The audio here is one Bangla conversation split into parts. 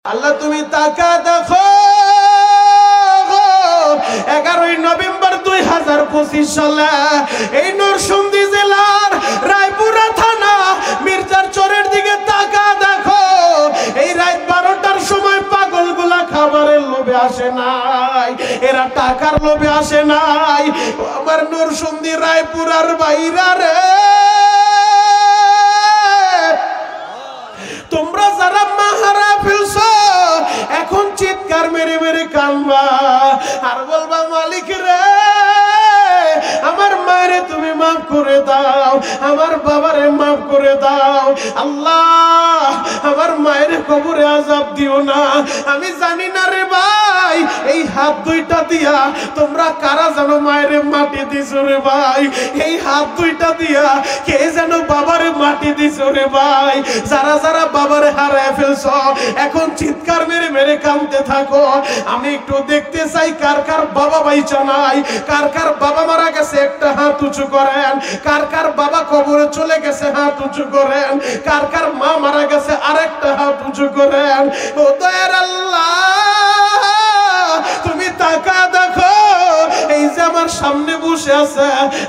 আল্লাহ তুমি তাকা দেখো 11 নভেম্বর 2025 সালে এই নরসিংদী জেলার রায়পুরা থানা মির্জার চরের দিকে তাকা দেখো। এই রাত 12টার সময় পাগলগুলা খাবারের লোভে আসে নাই, এরা টাকার লোভে আসে নাই। আমার নরসিংদী রায়পুরার বাইরা রে, তোমরা যারা মাহারা ফেলছো এখন চিৎকার মেরে মেরে কানবা আর বলবা মালিক রে আমার মায়েরে তুমি মাফ করে দাও, আমার বাবারে মাফ করে দাও। আল্লাহ আমার মায়ের কবরে আযাব দিও না। আমি জানি না রে ভাই এই হাত দুইটা দিয়া তোমরা কারা যেন মায়ের মাটি দিছো রে ভাই, এই হাত দুইটা দিয়া কে যেন বাবারে মাটি দিছো রে ভাই। যারা যারা বাবারে হারায় ফেলছো এখন চিৎকার মেরে মেরে কাঁদতে থাকো। আমি একটু দেখতে চাই কার কার বাবা বাইচা নাই, কার কার বাবা মারা গেছে একটা হাত উঁচু করেন, কার কার বাবা কবরে চলে গেছে হাত উঁচু করেন, কার কার মা মারা গেছে আরেকটা হাত উঁচু করেন। ও দয়ার আল্লাহ তুমি তাকা দেখো এই যে আমার সামনে বসে আছে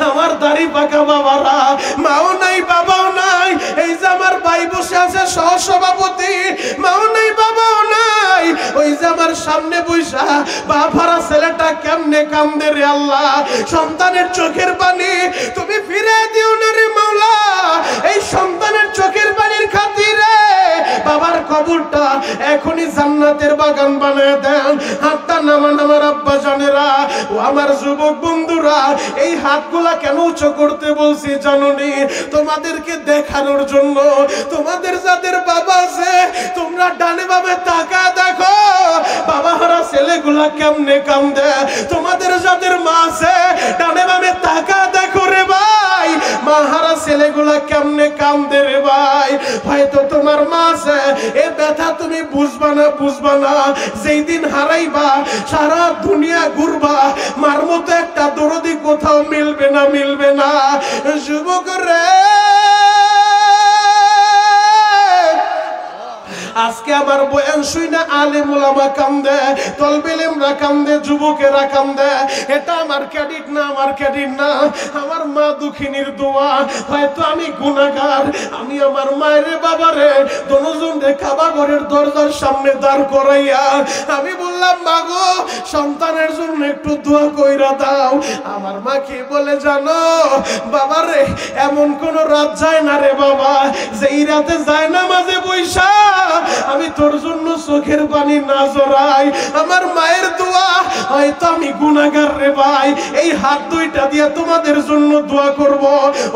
আমার দাড়ি পাকা বাবারা, মাও নাই বাবাও নাই। এই যে আমার ভাই বসে আছে সহসভাপতি, মাও নাই বাবাও নাই। ওই যে আমার সামনে বৈশা বাবারা ছেলেটা কেমনে কান্দে রে আল্লাহ, সন্তানের চোখের পানি তুমি ফিরে দিও না রে মাওলা। এই সন্তানের চোখের পানির খাতিরে বাবার কবরটা এখনই জান্নাতের বাগান বানায় দেন। হাতটা নামান আমার আব্বা জানেরা ও আমার যুবক বন্ধুরা, এই হাতগুলা কেন উঁচু করতে বলছি জানোনি? তোমাদেরকে দেখানোর জন্য। তোমাদের যাদের বাবা আছে তোমরা ডানে বামে তাকা দেখো বাবা হারা ছেলেগুলা কেমনে কান্দে। তোমাদের যাদের মা আছে ডানে বামে তাকা দেখো রে ভাই মা হারা ছেলেগুলা কেমনে কান্দে রে ভাই। হয়তো তোমার মা আছে এ ব্যথা তুমি বুঝবা না। যেই দিন হারাইবা সারা দুনিয়া ঘুরবা, মার মতো একটা দরদি কোথাও মিলবে না। যুবক রে আজকে আমার বয়ান শুইনা আলেম ওলামা কান্দে, তলবে ইলমরা কান্দে, যুবকেরা কান্দে। এটা আমার ক্রেডিট না, আমার মা দুঃখিনীর দোয়া। হয়তো আমি গুনাহগার, আমি আমার মায়ের বাবারে দুজন রে কাবা ঘরের দরজার সামনে দাঁড় করাইয়া আমি বললাম মাগো সন্তানের জন্য একটু দোয়া কইরা দাও। আমার মা কি বলে জানো? বাবারে এমন কোন রাত যায় না রে বাবা যেই রাতে যায় না মাঝে বৈশা আমি তোর জন্য চোখের পানি না জড়াই। আমার মায়ের দোয়া। হয়তো আমি গুনাহগার রে ভাই, এই হাত দুইটা দিয়ে তোমাদের জন্য দোয়া করব।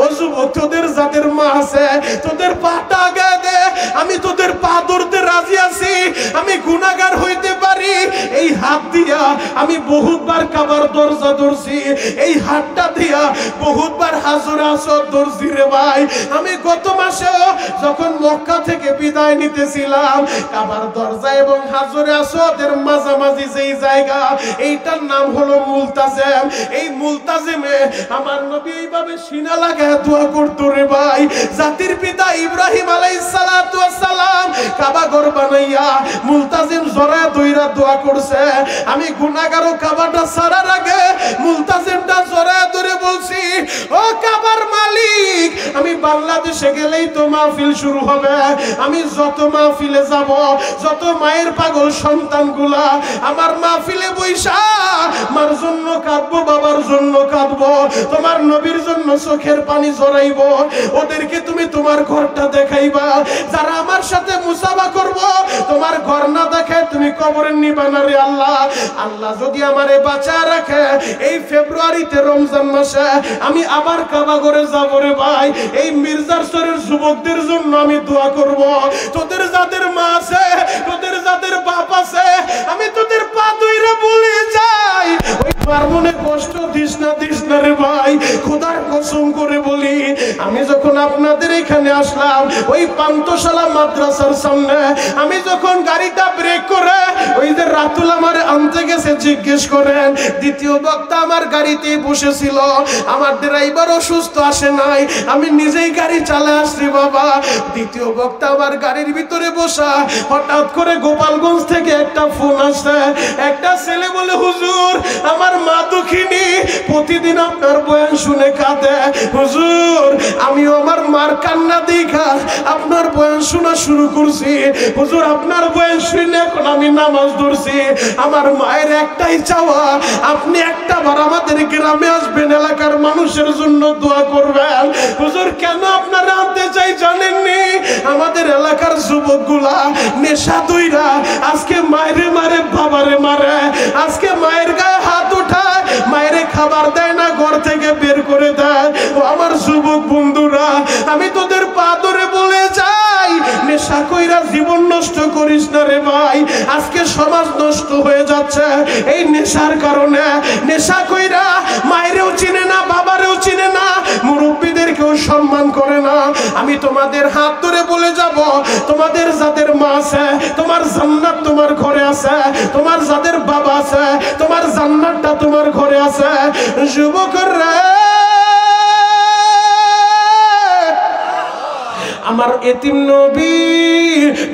ও যুবক তোদের যাদের মা আছে তোদের পাটা গায়ে দে, আমি তোদের পা ধরতে রাজি আছি। আমি গুনাহগার হইতে পারি, এই হাত দিয়া আমি বহুতবার কাবার দরজা ধরছি, এই হাতটা দিয়া বহুতবার হাজর আসর ধরছি রে ভাই। আমি গত মাসেও যখন মক্কা থেকে বিদায় নিতেছিলাম কাবার দরজা এবং হাজরে আসওয়াদের মাঝামাঝি যেই জায়গা এইটার নাম হলো মুলতাজিম। এই মুলতাজিমে আমার নবী এইভাবে সিনা লাগায় দোয়া করতো রে ভাই। জাতির পিতা ইব্রাহিম আলাইহিস সালাতু ওয়াস সালাম কাবা ঘর বানাইয়া মুলতাজিম জড়ায় দইরা দোয়া করছে। আমি গুনাহগার কাবাটা ছাড়ার আগে মুলতাজিমটা জড়ায় ধরে বলছি ও কাবার মালিক আমি বাংলাদেশে গেলেই তো মাহফিল শুরু হবে, আমি যত মাহফিলে যাব যত মায়ের পাগল সন্তানগুলা আমার মাহফিলে বৈশা মার জন্য কাঁদবো, বাবার জন্য কাঁদবো, তোমার নবীর জন্য চোখের পানি ঝরাইব, ওদেরকে তুমি তোমার ঘরটা দেখাইবা। যারা আমার সাথে মুসাফা করব তোমার ঘর না দেখায় তুমি কবরে নিবা না রে আল্লাহ। আল্লাহ যদি আমারে বাঁচায় রাখে এই ফেব্রুয়ারিতে রমজান মাসে আমি আবার কাবা ঘরে যাব রে ভাই। এই মির্জার শহরের যুবকদের জন্য আমি দোয়া করব। তোদের যাদের মা আছে তোদের যাদের বাপ আছে আমি তোদের পা ধইরা বলে যাই ওই মার মনে কষ্ট দিস না রে ভাই। খোদার কসম করে বলি আমি যখন আপনাদের এখানে আসলাম ওই পান্তশালা মাদ্রাসার সামনে আমি যখন গাড়িটা ব্রেক করে ওই যে রাতুল আমারে আনতে গেছে, জিজ্ঞেস করেন। দ্বিতীয় বক্তা আমার গাড়িতেই বসেছিল, আমার ড্রাইভার অসুস্থ আসে নাই, আমি নিজেই গাড়ি চালে আসছি বাবা। দ্বিতীয় বক্তা আমার গাড়ির ভিতরে বসা, হঠাৎ করে গোপালগঞ্জ থেকে একটা ফোন আসে। একটা ছেলে বলে, হুজুর আমার মা দুঃখিনী, প্রতিদিন আপনার বয়ান শুনে কাঁদে। হুজুর আমিও আমার মার কান্না দেখা আপনার বয়ান শোনা শুরু করছি। হুজুর আপনার বয়ান শুনে এখন আমি নামাজ ধরছি। আমার মায়ের একটাই চাওয়া, আপনি একটা বার আমাদের গ্রামে আসবেন, এলাকার মানুষের জন্য দোয়া করবেন। হুজুর কেন আপনারা আনতে চাই জানেননি? আমাদের এলাকার যুবকগুলা নেশা দইরা আজকে মায়েরে মারে, বাবারে মারে, আজকে মায়ের গায়ে হাত উঠায়, মায়েরে খাবার দেয় না, ঘর থেকে বের করে দেয়। ও আমার যুবক বন্ধুরা, আমি তোদের পা ধরে বলে যাই, নেশা কইরা জীবন নষ্ট করিস না রে ভাই। আজকে সমাজ নষ্ট হয়ে যাচ্ছে এই নেশার কারণে। নেশা কইরা মায়েরও চিনে না, বাবারেও চিনে না, মুরব্বীদেরকেও সম্মান করে না। আমি তোমাদের হাত ধরে বলে যাব, তোমাদের যাদের মা আছে, তোমার জান্নাত তোমার ঘরে আছে, তোমার যাদের বাবা আছে, তোমার জান্নাতটা তোমার ঘরে আছে। যুবকরা আমার এতিম নবী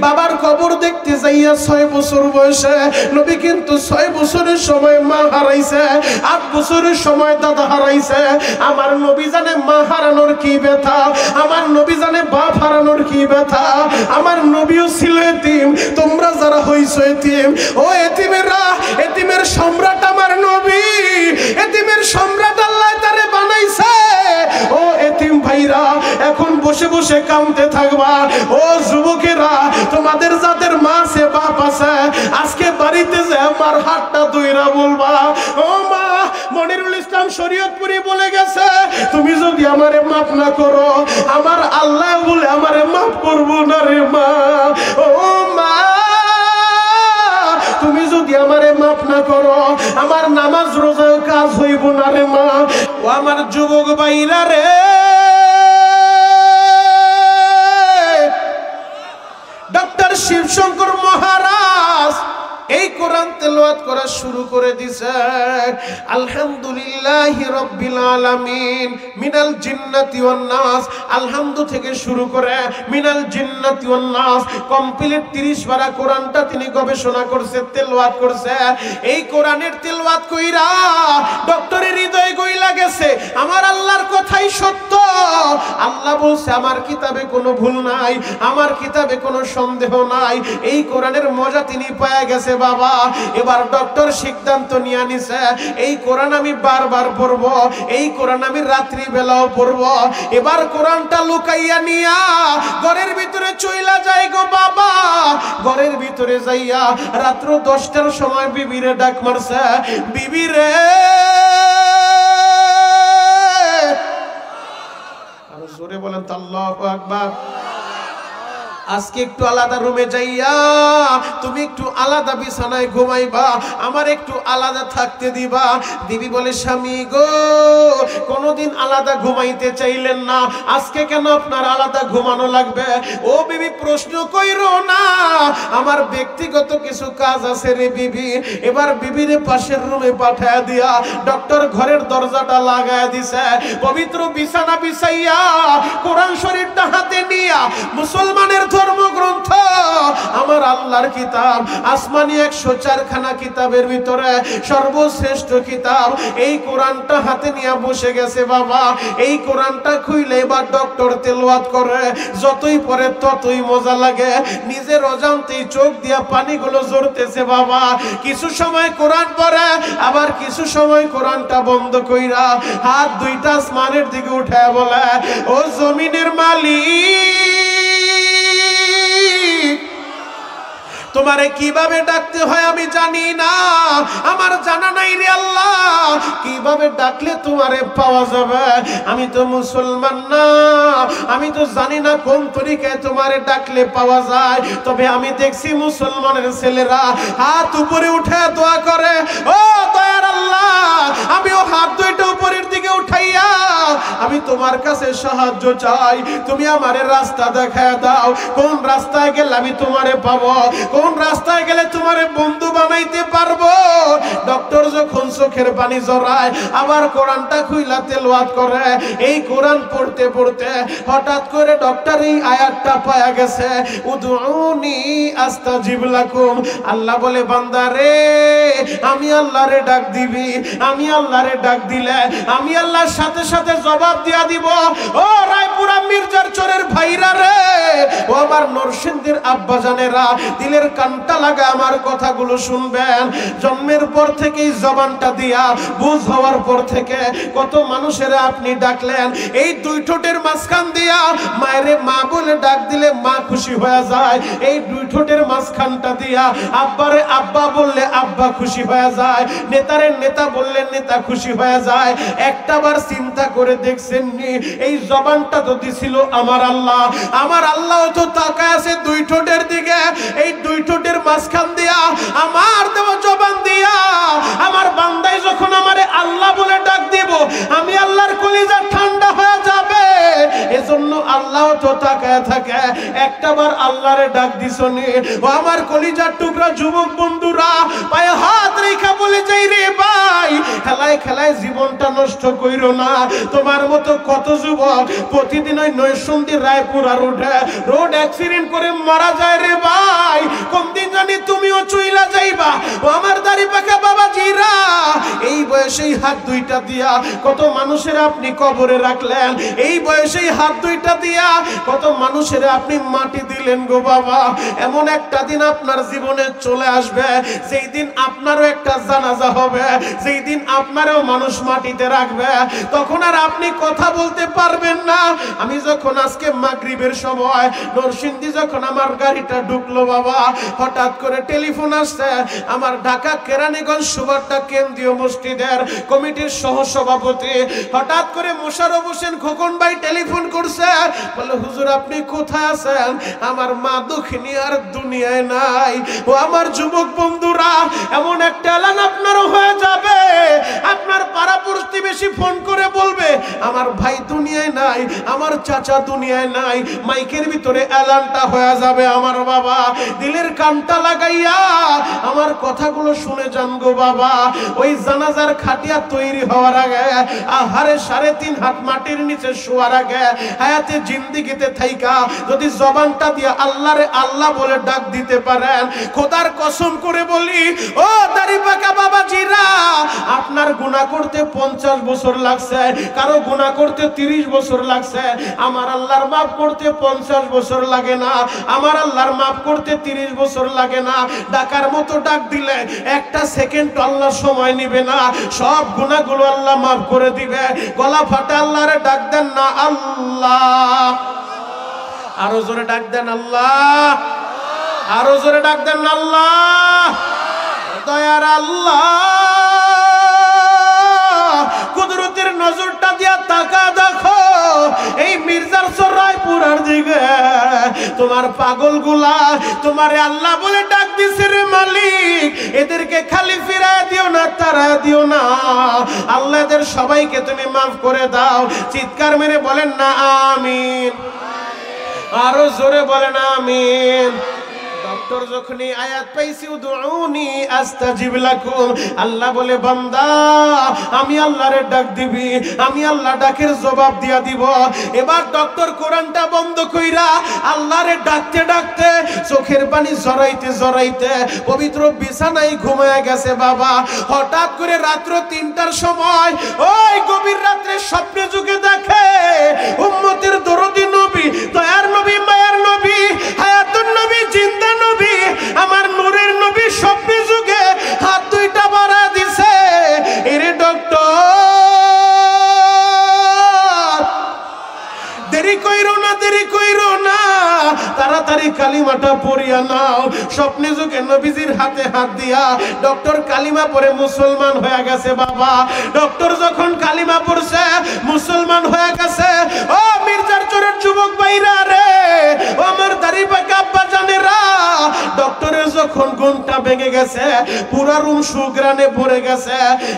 বাবার কবর দেখতে যাইয়া 6 বছর বয়সে, নবী কিন্তু 6 বছরের সময় মা হারাইছে, 8 বছরের সময় দাদা হারাইছে। আমার নবী জানে মা হারানোর কি ব্যথা, আমার নবী জানে বাপ হারানোর কি ব্যথা। আমার নবীও ছিল এতিম, তোমরা যারা হইছো এতিম, ও এতিমেরা, এতিমের সম্রাট আমার নবী, এতিমের সম্রাট আল্লাহ তারে বানাইছে। ও এতিম ভাইরা এখন বসে বসে কাঁদতে থাকবা। ও যুবকেরা, তোমাদের যাদের মা আছে, বাপ আছে, আজকে বাড়িতে যে আমার হাতটা ধইরা বলবা, ও মা, মনিরুল ইসলাম শরীয়তপুরি বলে গেছে, তুমি যদি আমারে মাফ না করো, আমার আল্লাহ বলে আমারে মাফ করবো না রে মা। ও মা, তুমি যদি আমারে মাফ না করো, আমার নামাজ রোজাও কাজ হইব না রে মা। ও আমার যুবক ভাইরা রে, ডক্টর শিবশঙ্কর মহারাজ এই কোরআন তেলাওয়াত করা শুরু করে দিয়েছে। আলহামদুলিল্লাহি রাব্বিল আলামিন মিনাল জিন্নাতি ওয়ান নাস, আলহামদু থেকে শুরু করে মিনাল জিন্নাতি ওয়ান নাস কমপ্লিট 30 পারা কোরআনটা তিনি গবেষণা করছে, তেলাওয়াত করছে। এই কোরআনের তেলাওয়াত কইরা ডক্টরের হৃদয়ে গইলা গেছে, আমার আল্লাহর কথাই সত্য। আল্লাহ বলছে আমার কিতাবে কোনো ভুল নাই, আমার কিতাবে কোনো সন্দেহ নাই। এই কোরআনের মজা তিনি পেয়ে গেছে বাবা। এবার ডক্টর সিদ্ধান্ত নিয়ে নিছে, এই কোরআন আমি বারবার পড়ব, এই কোরআন আমি রাত্রি বেলাও পড়ব। এবার কোরআনটা লুকাইয়া নিয়া ঘরের ভিতরে চইলা যায় গো বাবা। ঘরের ভিতরে যাইয়া রাত্র 10টার সময় বিবিরে ডাক মারছে, বিবিরে, আর জোরে বলেন তো আল্লাহু আকবার। আজকে একটু আলাদা রুমে যাইয়া তুমি একটু আলাদা বিছানায় ঘুমাইবা, আমার একটু আলাদা থাকতে দিবা। দিবি বলে, স্বামী গো, কোনদিন আলাদা ঘুমাইতে চাইলেন না, আজকে কেন আপনার আলাদা ঘুমানো লাগবে? ও বিবি প্রশ্ন কইরো না, আমার ব্যক্তিগত কিছু কাজ আছে রে বিবি। এবার বিবিরে পাশের রুমে পাঠায় দিয়া ডক্টর ঘরের দরজাটা লাগায় দিছে। পবিত্র বিছানা বিছাইয়া কোরআন শরীফটা হাতে নিয়া মুসলমানের ধর্মগ্রন্থ আমার আল্লাহর কিতাব, আসমানি 104 খানা কিতাবের ভিতরে সর্বশ্রেষ্ঠ কিতাব, এই কোরআনটা হাতে নিয়ে বসে গেছে বাবা। এই কোরআনটা খুইলে এবার ডক্টর তেলাওয়াত করে, যতই পড়ে ততই মজা লাগে। নিজের অজান্তেই চোখ দিয়া পানিগুলো ঝরতেছে বাবা। কিছু সময় কোরআন পড়ে, আবার কিছু সময় কোরআনটা বন্ধ কইরা হাত দুইটা আসমানের দিকে উঠায় বলে, ও জমিনের মালিক, তোমারে কিভাবে ডাকতে হয় আমি জানি না, আমার জানা নাই রে আল্লাহ, কিভাবে ডাকলে তোমারে পাওয়া যাবে? আমি তো মুসলমান না, আমি তো জানি না কোন তরিকায় তোমারে ডাকলে পাওয়া যায়। তবে আমি দেখছি মুসলমানের ছেলেরা হাত উপরে উঠে দোয়া করে, ও দয়ার আল্লাহ, আমিও হাত দুইটা উপরের দিকে উঠাইয়া আমি তোমার কাছে সাহায্য চাই, তুমি আমারে রাস্তা দেখায় দাও, কোন রাস্তায় গেলে আমি তোমারে পাবো, কোন রাস্তায় গেলে তোমারে বন্ধু বানাইতে পারবো। ডক্টর যখন চোখের পানি জড়ায় আবার কোরআনটা খুইলা তেলাওয়াত করে, এই কোরআন পড়তে পড়তে হঠাৎ করে ডক্টর এই আয়াতটা পায়া গেছে, উদউনি আস্তাজিব লাকুম। আল্লাহ বলে বান্দা রে, আমি আল্লাহরে ডাক দিবি, আমি আল্লাহরে ডাক দিলে আমি আল্লাহর সাথে সাথে জবাব দিয়া দিব। ও রায়পুরা মির্জার চরের ভাইরা রে, ও আমার নরসিংদীর আব্বা জানেরা, দিলের কানটা লাগা আমার কথাগুলো শুনবেন। জন্মের পর থেকেই জবানটা দিয়া বুঝ হওয়ার পর থেকে কত মানুষেরা আপনি ডাকলেন, এই দুই ঠোঁটের মাঝখান দিয়া মায়েরে মা বলে ডাক দিলে মা খুশি হয়ে যায়, এই দুই ঠোঁটের মাঝখানটা দিয়া আব্বারে আব্বা বললে আব্বা খুশি হয়ে যায়, নেতারে নেতা বললে নেতা খুশি হয়ে যায়। একটাবার চিন্তা করে দেখছেন নি, এই জবানটা তো দিছিল আমার আল্লাহ, আমার আল্লাহ তো তাকায় আছে দুই ঠোঁটের দিকে, এই দুই ঠোঁটের মাঝখান দিয়া আমার দেওয়া জবান দিয়া আমার বান্দাই যখন আমারে আল্লাহ বলে ডাক দিব, আমি আল্লাহর কলিজা ঠান্ডা হয়ে যাবে। এজন্য আল্লাহ তো তাকায় থাকে, একটাবার আল্লাহরে ডাক দিছনি। ও আমার কলিজার টুকরা যুবক বন্ধুরা, পায়ে হাত রেখা বলে যাই রে ভাই, খেলায় খেলায় জীবনটা নষ্ট কইরো না। তোমার মতো কত যুবক প্রতিদিন ওই নরসিংদী রায়পুরা রোড অ্যাক্সিডেন্ট করে মারা যায় রে ভাই। কোন দিন জানি তুমিও চইলা যাইবা। ও আমার দাড়ি পাকা বাবাজিরা, এই বয়সেই হাত দুইটা দিয়া কত মানুষের আপনি কবরে রাখলেন, এই বয়সেই হাত দুইটা দিয়া কত মানুষের আপনি মাটি দিলেন গো বাবা। এমন একটা দিন আপনার জীবনে চলে আসবে, সেই দিন আপনারও একটা জানাজা হবে, সেই দিন আপনারও মানুষ মাটিতে রাখবে, তখন আর আপনি কথা বলতে পারবেন না। আমি যখন আজকে মাগরিবের সময় নরসিংদী যখন আমার গাড়িটা ঢুকলো বাবা, হঠাৎ করে টেলিফোন আসছে, আমার ঢাকা কেরানীগঞ্জ সুবারটা কেন্দ্রীয় মসজিদের কমিটির সহসভাপতি হঠাৎ করে মোশাররফ হোসেন খোকন ভাই টেলিফোন করছে, বলে হুজুর আপনি কোথায় আছেন? আমার মা দুঃখিনী আর দুনিয়ায় নাই। ও আমার যুবক বন্ধুরা, এমন একটা এলান আপনারও হয়ে যাবে, আপনার পাড়া প্রতিবেশী ফোন করে বলবে আমার ভাই দুনিয়ায় নাই, আমার চাচা দুনিয়ায় নাই, মাইকের ভিতরে এলানটা হয়ে যাবে। আমার বাবা দিলের কানটা লাগাইয়া আমার কথাগুলো শুনে যান গো বাবা। ওই জানাজার খাটিয়া তৈরি হওয়ার আগে, আহারে 3.5 হাত মাটির নিচে শোয়ার আগে, হায়াতে জিন্দেগিতে থাইকা যদি জবানটা দিয়ে আল্লাহরে আল্লাহ বলে ডাক দিতে পারেন, খোদার কসম করে বলি ও দাড়ি পাকা বাবাজিরা, আপনার গুনাহ করতে 50 বছর লাগছে, কারো গুনাহ করতে 30 বছর লাগছে, আমার আল্লাহর মাফ করতে 50 বছর লাগে না, আমার আল্লাহর মাফ করতে 30 বছর লাগে না। ডাকার মতো ডাক দিলে একটা সেকেন্ড আল্লাহ সময় নিবে না, সব গুনাহগুলো আল্লাহ মাফ করে দিবে। গলা ফাটা আল্লাহরে ডাক দেন না আল্লাহ, আরো জোরে ডাক দেন আল্লাহ, আরো জোরে ডাক দেন আল্লাহ। দয়ার আল্লাহ কুদরতের নজরটা দিয়া তাকা দেখো এই মির্জার রায়পুরার দিকে, তোমার পাগলগুলা তোমারে আল্লাহ বলে ডাক দিছে রে মালিক, এদেরকে খালি ফিরায় দিও না, তাড়ায় দিও না। আল্লাহ এদের সবাইকে তুমি মাফ করে দাও। চিৎকার মেরে বলেন না আমিন, আরো জোরে বলেন আমিন। ডক্টর যখনই আয়াত পাইছি উদউনি আস্তাজিব লাকুম, আল্লাহ বলে বান্দা আমি আল্লাহরে ডাক দিবি, আমি আল্লাহ ডাকের জবাব দিয়া দিব। এবার ডক্টর কোরআনটা বন্ধ কইরা আল্লাহরে ডাকতে ডাকতে চোখের পানি জড়াইতে জড়াইতে পবিত্র বিছানায় ঘুমায় গেছে বাবা। হঠাৎ করে রাত্র 3টার সময় ওই গভীর রাত্রে স্বপ্নে যুগে দেখে উম্মতের দরদি নবী, দয়ার নবী, মায়ার নবী, হায়াতুন নবী, জিন্দা নবী, আমার নূরের নবী স্বপ্নে যুগে হাত দুইটা বাড়া দিছে। এরে ডক্টর দেরি কইরো না, দেরি কইরো না, তাড়াতাড়ি কালিমাটা পড়িয়া নাও। স্বপ্নে যুগে নবীজির হাতে হাত দিয়া ডক্টর কালিমা পড়ে মুসলমান হয়ে গেছে বাবা। ডক্টর যখন কালিমা পড়ছে মুসলমান হয়ে গেছে। ও মির্জার চরের যুবক ভাইরা রে, ও আমার দাড়ি পাকা আব্বা জানেরা, ডক্টরের যখন ঘুমটা ভেঙে গেছে, পুরা রুম সুগ্রানে ভরে গেছে।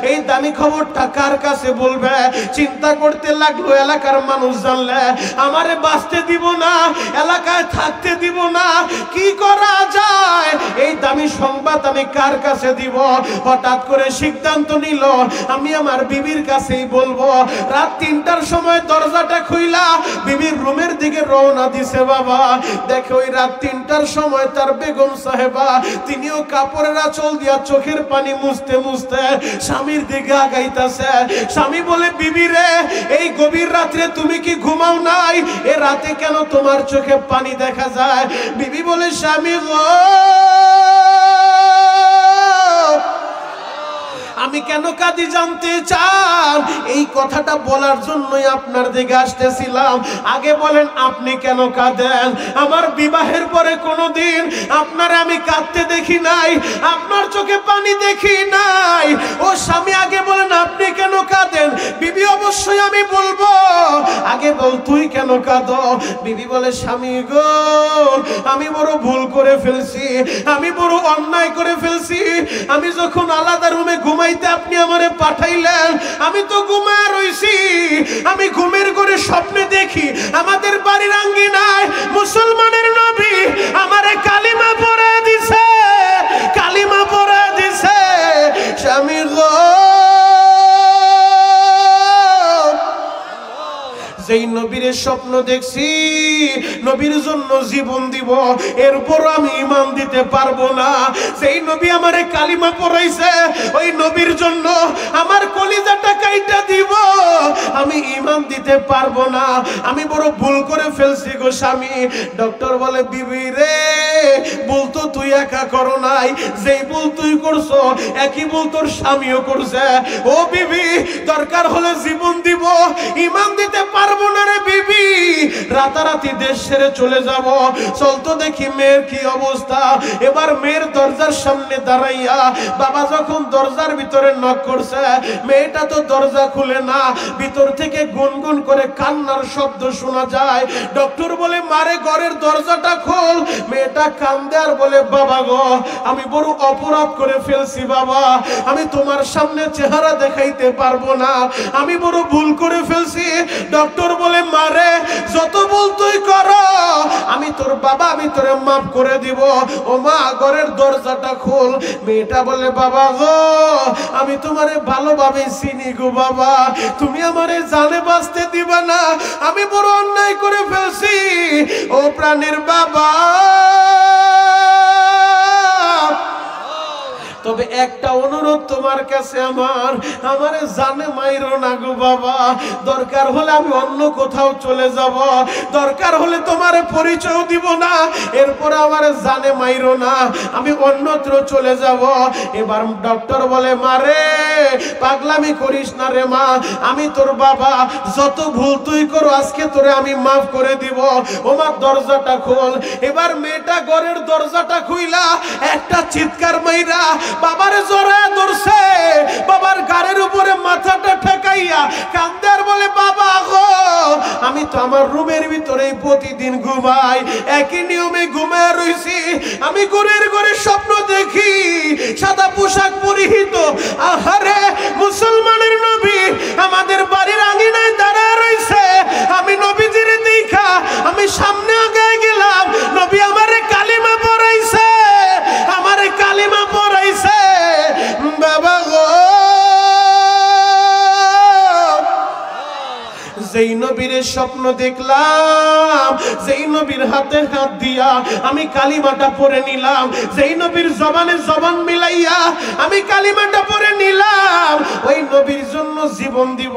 এই দামি খবরটা কার কাছে বলবে? চিন্তা করতে লাগলো, এলাকার মানুষ জানলে আমারে বাঁচতে দিব না, এলাকায় থাকতে দিব না, কি করা যায়? এই দামি সংবাদ আমি কার কাছে দিব? হঠাৎ করে সিদ্ধান্ত নিল আমি আমার বিবির কাছেই বলবো। রাত 3টার সময় দরজাটা খুইলা বিবির রুমের দিকে রওনা দিছে। বাবা দেখে ওই রাত 3টার সময় তার বেগম সাহেবা তিনিও কাপড়ের আঁচল দিয়া চোখের পানি মুছতে মুছতে স্বামীর দিকে আগাইতাছে। স্বামী বলে, বিবি রে, এই গভীর রাত্রে তুমি কি ঘুমাও নাই? এ রাতে কেন তোমার চোখে পানি দেখা যায়? বিবি বলে, স্বামী গো, আমি কেন কাঁদি জানতে চান? এই কথাটা বলার জন্যই আপনার দিকে আসতেছিলাম। আগে বলেন আপনি কেন কাঁদেন? আমার বিবাহের পরে কোনোদিন আপনার আমি কাঁদতে দেখি নাই, আপনার চোখে পানি দেখি নাই। ও স্বামী, আগে বলেন আপনি কেন কাঁদেন? বিবি, অবশ্যই আমি বলবো। আগে বল তুই কেন কাঁদো? বিবি বলে, স্বামী গো, আমি বড় ভুল করে ফেলছি, আমি বড় অন্যায় করে ফেলছি। আমি যখন আলাদা রুমে ঘুমাইতে আপনি আমারে পাঠাইলেন, আমি তো ঘুমায় রইছি। আমি ঘুমের ঘরে স্বপ্নে দেখি আমাদের বাড়ির আঙ্গিনায় মুসলমানের নবী আমারে কালিমা পড়ে দিছে, কালিমা পড়ে দিছে। স্বামী গো, যেই নবীর স্বপ্ন দেখছি, নবীর জন্য জীবন দিব, এরপর আমি ঈমান দিতে পারবো না। যেই নবী আমারে কালিমা পড়াইছে, ওই নবীর জন্য আমার কলিজাটা কাইটা দিব, আমি ঈমান দিতে পারবো না। আমি বড় ভুল করে ফেলছি গো স্বামী। ডক্টর বলে, বিবি রে, ভুল তো তুই একা করো নাই, যেই ভুল তুই করছো একই ভুল তোর স্বামীও করছে। ও বিবি, দরকার হলে জীবন দিব, ঈমান দিতে পারবো না রে বিবি। রাতারাতি দেশ ছেড়ে চলে যাব। চলতো দেখি মেয়ের কি অবস্থা। এবার মেয়ের দরজার সামনে দাঁড়াইয়া বাবা যখন দরজার ভিতরে নক করছে, মেয়েটা তো দরজা খুলে না, ভিতর থেকে গুনগুন করে কান্নার শব্দ শোনা যায়। ডক্টর বলে, মারে ঘরের দরজাটা খোল। মেয়েটা কান্দে আর বলে, বাবা গো, আমি বড় অপরাধ করে ফেলছি বাবা, আমি তোমার সামনে চেহারা দেখাইতে পারবো না, আমি বড় ভুল করে ফেলছি। ডক্টর বলে, মারে, যত ভুল তুই করো, আমি তোর বাবা, আমি তোরে মাফ করে দিব। ও মা, ঘরের দরজাটা খোল। মেয়েটা বলে, বাবা গো, আমি তোমারে ভালোভাবে চিনি গো বাবা, তুমি আমারে জানে বাঁচতে দিবা না, আমি বড় অন্যায় করে ফেলছি। ও প্রাণের বাবা, তবে একটা অনুরোধ তোমার কাছে আমারে জানে মাইরো না গো বাবা, দরকার হলে আমি অন্য কোথাও চলে যাব, দরকার হলে তোমার পরিচয় দিব না, এরপরে আমারে জানে মাইরো না, আমি অন্যত্র চলে যাব। এবার ডক্টর বলে, মারে, পাগলামি করিস না রে মা, আমি তোর বাবা, যত ভুল তুই করো আজকে তোরে আমি মাফ করে দিব। ও মা, দরজাটা খোল। এবার মেয়েটা ঘরের দরজাটা খুইলা একটা চিৎকার মাইরা বাবার জড়ায় ধরছে, বাবার গাড়ির উপরে মাথাটা ঠেকাইয়া কান্দে আর বলে, বাবা গো, আমি তো আমার রুমের ভিতরে প্রতিদিন ঘুমাই, একই নিয়মে ঘুমায় রইছি, আমি ঘরের ঘরে স্বপ্ন দেখি সাদা পোশাক পরিহিত, আহারে মুসলমানের নবী আমাদের বাড়ির আঙিনায় দাঁড়ায় রইছে। আমি নবীজির দেখা আমি সামনে আগায় গেলাম, নবী আমারে কালিমা পড়াইছে, আমারে কালিমা পড়াইছে। বাবা গো, যেই নবীর স্বপ্ন দেখলাম, যেই নবীর হাতে হাত দিয়া আমি কালিমাটা পড়ে নিলাম, যেই নবীর জবানে জবান মিলাইয়া আমি কালিমাটা পড়ে নিলাম, ওই নবীর জন্য জীবন দিব,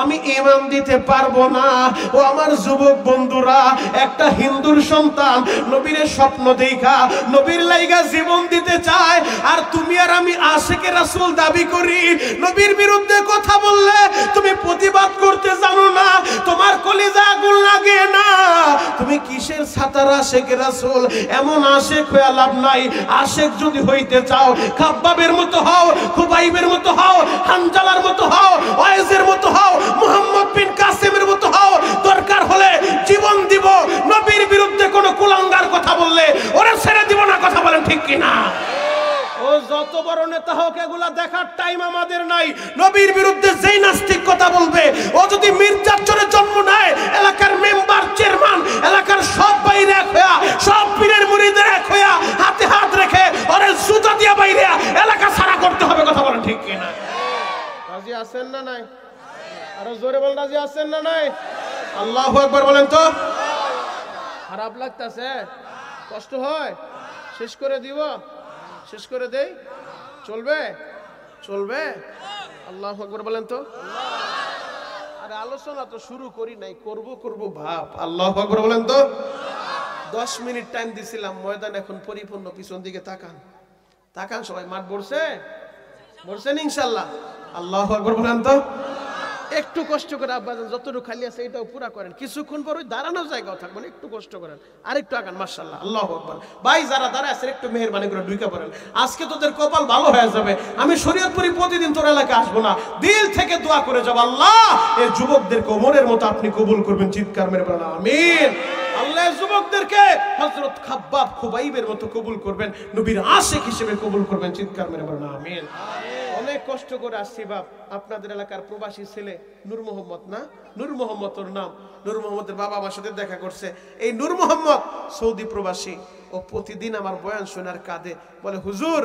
আমি ঈমান দিতে পারবো না। ও আমার যুবক বন্ধুরা, একটা হিন্দুর সন্তান নবীর স্বপ্ন দেখা নবীর লাইগা জীবন দিতে চায়, আর তুমি আর আমি আশিকে রাসূল দাবি করি, নবীর বিরুদ্ধে কথা বললে তুমি প্রতিবাদ করতে জানো না, তোমার কলিজা আগুন লাগে না, তুমি কিসের ছাতার আশিক রাসূল? এমন আশিক হয়ে লাভ নাই। আশিক যদি হইতে চাও, খাব্বাবের মতো হও, খুবাইবের মতো হও, হানজালার মতো হও, ওয়াইজের মতো হও, মুহাম্মদ বিন কাসিমের মতো হও, দরকার হলে জীবন দিব। নবীর বিরুদ্ধে কোনো কুলাঙ্গার কথা বললে ওরা ছেড়ে দিব না, কথা বলেন ঠিক কিনা? ও যত বড় নেতা হোক এগুলা দেখার টাইম আমাদের নাই। নবীর বিরুদ্ধে যেই নাস্তিক কথা বলবে, ও যদি মির্জার চরে জন্ম নেয়, এলাকার মেম্বার চেয়ারম্যান এলাকার সব বাইরে এক হইয়া, সব পীরের মুরিদের এক হইয়া হাতে হাত রেখে ওরে জুতা দিয়া বাইরে এলাকা সারা করতে হবে। কথা বলেন ঠিক কিনা? রাজি আছেন না নাই? আরো জোরে বল, রাজি আছেন না নাই? আল্লাহু আকবার বলেন তো। খারাপ লাগতেছে? কষ্ট হয়? শেষ করে দিব? শেষ করে দেই? চলবে? চলবে? আল্লাহু আকবার বলেন তো। আরে আলোচনা তো শুরু করি নাই, করব ভাব। আল্লাহু আকবার বলেন তো। 10 মিনিট টাইম দিছিলাম, ময়দান এখন পরিপূর্ণ। পিছন দিকে তাকান, তাকান সবাই। মাঠ ভরছে? ভরছেন ইনশাআল্লাহ? আল্লাহু আকবার বলেন তো। একটু কষ্ট করে আব্বাজান যতটুকু খালি আছে এটাও পুরা করেন। কিছুক্ষণ পর ওই দাঁড়ানোর জায়গাও থাকবেন, একটু কষ্ট করেন, আর একটু আগান। মাশাআল্লাহ, আল্লাহু আকবার। ভাই যারা দাঁড়ায় আছেন একটু মেহেরবানি করে ঢুকে পড়েন। আজকে তোদের কপাল ভালো হয়ে যাবে। আমি শরীয়তপুরি প্রতিদিন তোর এলাকায় আসবো না, দিল থেকে দোয়া করে যাব, আল্লাহ এই যুবকদেরকে ওমরের মতো আপনি কবুল করবেন। চিৎকার মেরে বলেন আমিন। আল্লাহ যুবকদেরকে হযরত খাব্বাব খুবাইবের মতো কবুল করবেন, নবীর আশিক হিসেবে কবুল করবেন। চিৎকার মেরে বলেন আমিন। অনেক কষ্ট করে আসছি বাপ। আপনাদের এলাকার প্রবাসী ছেলে নূর মোহাম্মদ, না নূর মোহাম্মদ ওর নাম। নূর মোহাম্মদের বাবা আমার সাথে দেখা করছে। এই নূর মোহাম্মদ সৌদি প্রবাসী। ও প্রতিদিন আমার বয়ান শোনার কাঁদে, বলে হুজুর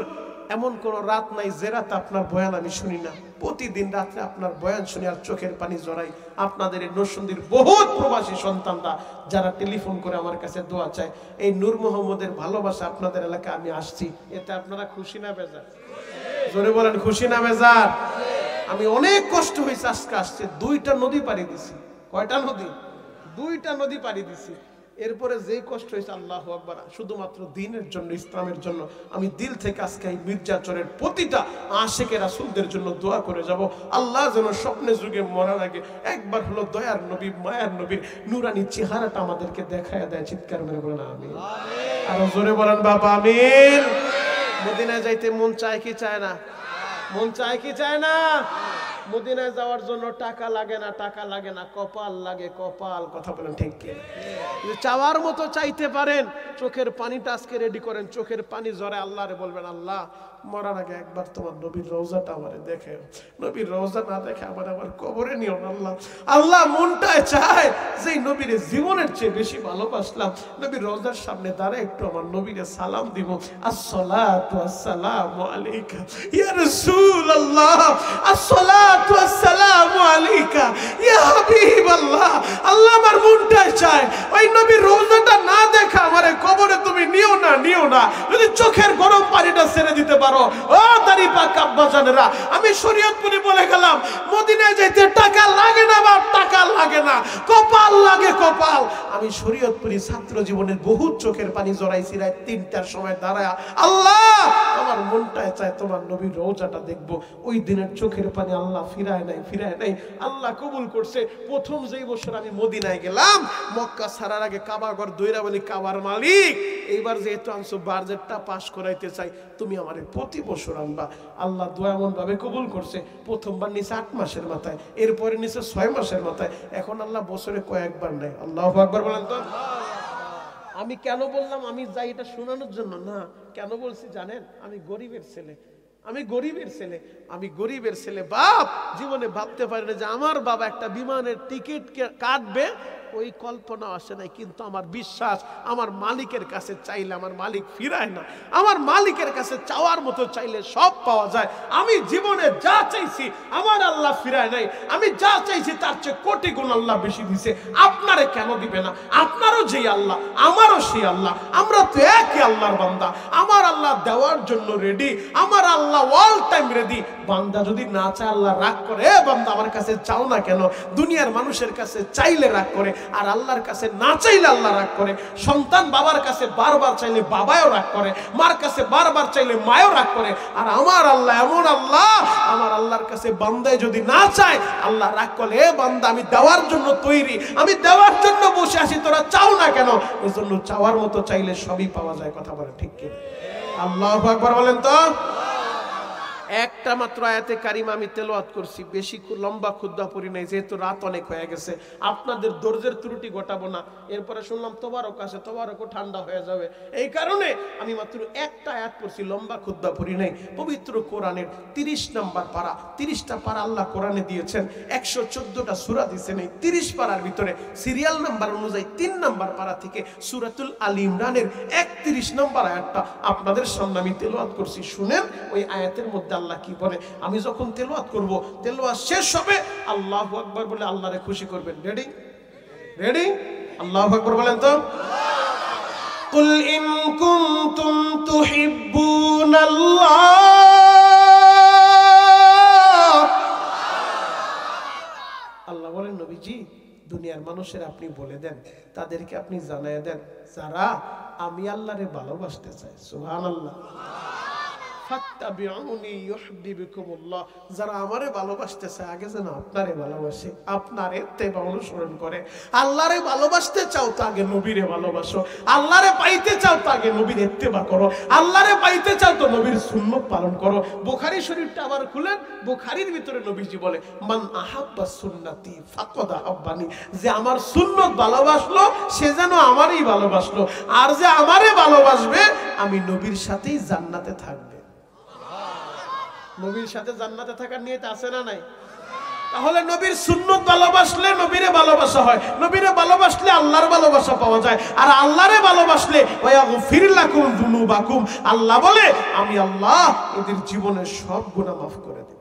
এমন কোন রাত নাই যে রাত আপনার বয়ান আমি শুনি না। প্রতিদিন রাত্রে আপনার বয়ান শুনি আর চোখের পানি জড়াই। আপনাদের এই নরসিংদীর বহুত প্রবাসী সন্তানরা যারা টেলিফোন করে আমার কাছে দোয়া চায়, এই নূর মোহাম্মদের ভালোবাসা আপনাদের এলাকায় আমি আসছি, এতে আপনারা খুশি না বেজার? জোরে বলেন খুশি না বেজার? আমি অনেক কষ্ট হয়েছে আজকে আসছে। 2টা নদী পাড়ি দিছি। কয়টা নদী? 2টা নদী পাড়ি দিছি। এরপরে যে কষ্ট হয়েছে, আল্লাহু আকবার, শুধুমাত্র দ্বীনের জন্য, ইসলামের জন্য। আমি দিল থেকে আজকে এই মির্জাচরের প্রতিটা আশিকে রাসূলদের জন্য দোয়া করে যাব, আল্লাহ যেন স্বপ্নে যুগে মরার আগে একবার হলো দয়ার নবী মায়ার নবীর নুরানি চেহারাটা আমাদেরকে দেখায় দেয়। চিৎকার মেরে বলেন আমিন। আরো জোরে বলেন বাবা আমিন। মদিনায় যাইতে মন চায় কি চায় না? মন চায় কি চায় না? মদিনায় যাওয়ার জন্য টাকা লাগে না, টাকা লাগে না, কপাল লাগে, কপাল। কথা বলেন ঠিক কি? চাওয়ার মতো চাইতে পারেন। চোখের পানিটা আজকে রেডি করেন, চোখের পানি ঝরে আল্লাহরে বলবেন, আল্লাহ মরার আগে একবার তোমার নবীর রওজাটা আমারে দেখে, নবীর রওজা না দেখে আমার কবরে নিও না আল্লাহ। আল্লাহ মনটায় চায় যে নবীর জীবনের চেয়ে বেশি ভালোবাসলাম, নবীর রওজার সামনে দাঁড়ায় একটু আমার নবীরে সালাম দিব, আসসালাতু আসসালামু আলাইকা ইয়া রাসূলুল্লাহ, আসসালাতু আসসালামু আলাইকা ইয়া হাবিবাল্লাহ। আল্লাহ আমার মনটায় চায় ওই নবীর রওজাটা না দেখা আমারে কবরে তুমি নিও না, নিও না। যদি চোখের গরম পানিটা ছেড়ে দিতে পারো। ও দাড়ি পাক আব্বাজানেরা, আমি শরীয়তপুরি বলে গেলাম, মদিনায় যেতে টাকা লাগে না বাপ, টাকা লাগে না, কপাল লাগে, কপাল। আমি শরীয়তপুরি ছাত্র জীবনের বহুত চোখের পানি জড়াইছি রাত 3টার সময় দাঁড়ায়, আল্লাহ আমার মনটায় চায় তোমার নবীর রওজাটা দেখবো। ওই দিনের চোখের পানি আল্লাহ ফিরায় নাই, ফিরায় নাই, আল্লাহ কবুল করছে। প্রথম যেই বছর আমি মদিনায় গেলাম, মক্কা ছাড়ার আগে কাবা ঘর দইরা বলি, কাবার মালিক এইবার যেহেতু আনছো বাজেটটা পাস করাইতে চাই, তুমি আমারে প্রতি বছর আনবা। আল্লাহ দোয়া এমন ভাবে কবুল করছে, প্রথমবার নিচে 8 মাসের মাথায়, এরপরে নিচে 6 মাসের মাথায়, এখন আল্লাহ বছরে কয়েকবার নেয়। আল্লাহু আকবার বলেন তো। আমি কেন বললাম আমি যাই এটা শোনানোর জন্য না, কেন বলছি জানেন? আমি গরিবের ছেলে, আমি গরিবের ছেলে, আমি গরিবের ছেলে। বাপ জীবনে ভাবতে পারে না যে আমার বাবা একটা বিমানের টিকিট কাটবে, ওই কল্পনা আসে নাই। কিন্তু আমার বিশ্বাস, আমার মালিকের কাছে চাইলে আমার মালিক ফিরায় না। আমার মালিকের কাছে চাওয়ার মতো চাইলে সব পাওয়া যায়। আমি জীবনে যা চাইছি আমার আল্লাহ ফিরায় নাই। আমি যা চাইছি তার চেয়ে কোটি গুণ আল্লাহ বেশি দিছে। আপনারে কেন দিবে না? আপনারও যেই আল্লাহ, আমারও সেই আল্লাহ, আমরা তো একই আল্লাহর বান্দা। আমার আল্লাহ দেওয়ার জন্য রেডি, আমার আল্লাহ অল টাইম রেডি। বান্দা যদি না চায় আল্লাহ রাগ করে, বান্দা আমার কাছে চাও না কেন? দুনিয়ার মানুষের কাছে চাইলে রাগ করে, আর আল্লাহর কাছে না চাইলে আল্লাহ রাগ করে। সন্তান বাবার কাছে বারবার চাইলে বাবাও রাগ করে, মার কাছে বারবার চাইলে মায়ও রাগ করে। আর আমার আল্লাহ এমন আল্লাহ, আমার আল্লাহর কাছে বান্দায় যদি না চায় আল্লাহ রাগ করে, এ বান্দা আমি দেওয়ার জন্য তৈরি, আমি দেওয়ার জন্য বসে আছি, তোরা চাও না কেন? এই জন্য চাওয়ার মতো চাইলে সবই পাওয়া যায়। কথা বলে ঠিক কি? আল্লাহু আকবার বলেন তো। একটা মাত্র আয়াতে কারিমা আমি তেলাওয়াত করছি, বেশি লম্বা খুতবা পড়ি নাই, যেহেতু রাত অনেক হয়ে গেছে, আপনাদের ধৈর্যের ত্রুটি ঘটাবো না। এরপরে শুনলাম তোবারক আছে, তোবারকও ঠান্ডা হয়ে যাবে, এই কারণে আমি মাত্র একটা আয়াত পড়ছি, লম্বা খুতবা পড়ি নাই। পবিত্র কোরআনের 30 নম্বর পারা, 30টা পারা আল্লাহ কোরআনে দিয়েছেন, 114টা সূরা দিয়েছেন। এই 30 পারার ভিতরে সিরিয়াল নাম্বার অনুযায়ী 3 নম্বর পারা থেকে সূরাতুল আলী ইমরানের 31 নম্বর আয়াতটা আপনাদের সামনে আমি তেলাওয়াত করছি। শুনেন ওই আয়াতের মধ্যে আল্লাহ কি বলে। আমি যখন তেলাওয়াত করব, তেলাওয়াত শেষ হবে আল্লাহু আকবার বলে আল্লাহরে খুশি করবেন। Ready ready? আল্লাহু আকবার বলেন তো। কুল ইন কুনতুম তুহিব্বুনাল্লাহ, আল্লাহ বলেন নবীজি দুনিয়ার মানুষের আপনি বলে দেন, তাদেরকে আপনি জানায় দেন যারা আমি আল্লাহরে ভালোবাসতে চায়। সুবহানাল্লাহ। ফাত্তাবিউনি ইউহিব্বুকুমুল্লাহ, যারা আমারে ভালোবাসতে চায় আগে যেন আপনারে ভালোবাসে, আপনার ইত্তেবা অনুসরণ করে। আল্লাহরে ভালোবাসতে চাও তো আগে নবীরে ভালোবাসো, আল্লাহরে পাইতে চাও তো আগে নবীর ইত্তেবা করো, আল্লাহরে পাইতে চাও তো নবীর সুন্নাত পালন করো। বুখারী শরীফটা আবার খুলেন, বুখারীর ভিতরে নবীজি বলে মান আহাব্বা সুন্নতি ফাকাদ আহাব্বানি, যে আমার সুন্নাত ভালোবাসলো সে যেন আমারই ভালোবাসলো, আর যে আমারে ভালোবাসবে আমি নবীর সাথেই জান্নাতে থাকবে। নবীর সাথে জান্নাতে থাকার নিয়ত আছে না নাই? তাহলে নবীর সুন্নাত ভালোবাসলে নবীরে ভালোবাসা হয়, নবীরে ভালোবাসলে আল্লাহর ভালোবাসা পাওয়া যায়, আর আল্লাহরে ভালোবাসলে ওয়াগফির লাকুম যুনুবাকুম, আল্লাহ বলে আমি আল্লাহ এদের জীবনের সব গুনাহ মাফ করে দেব।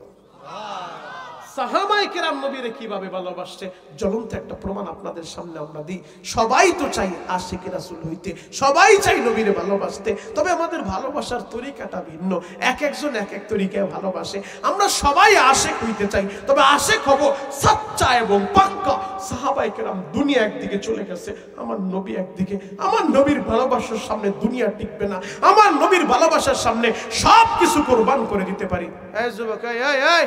সাহাবায়ে কেরাম নবীরে কিভাবে ভালোবাসছে জ্বলন্ত একটা প্রমাণ আপনাদের সামনে আমরা দিই। সবাই তো চাই আশিকে রাসূল হইতে, সবাই চাই নবীরে ভালোবাসতে, তবে আমাদের ভালোবাসার তরিকাটা ভিন্ন, এক একজন এক এক তরিকায় ভালোবাসে। আমরা সবাই আশিক হইতে চাই, তবে আশিক হব সচ্চা এবং পাক্কা। সাহাবায়ে কেরাম দুনিয়া একদিকে চলে গেছে, আমার নবী একদিকে। আমার নবীর ভালোবাসার সামনে দুনিয়া টিকবে না, আমার নবীর ভালোবাসার সামনে সব কিছু কুরবান করে দিতে পারি। এই যুবক, এই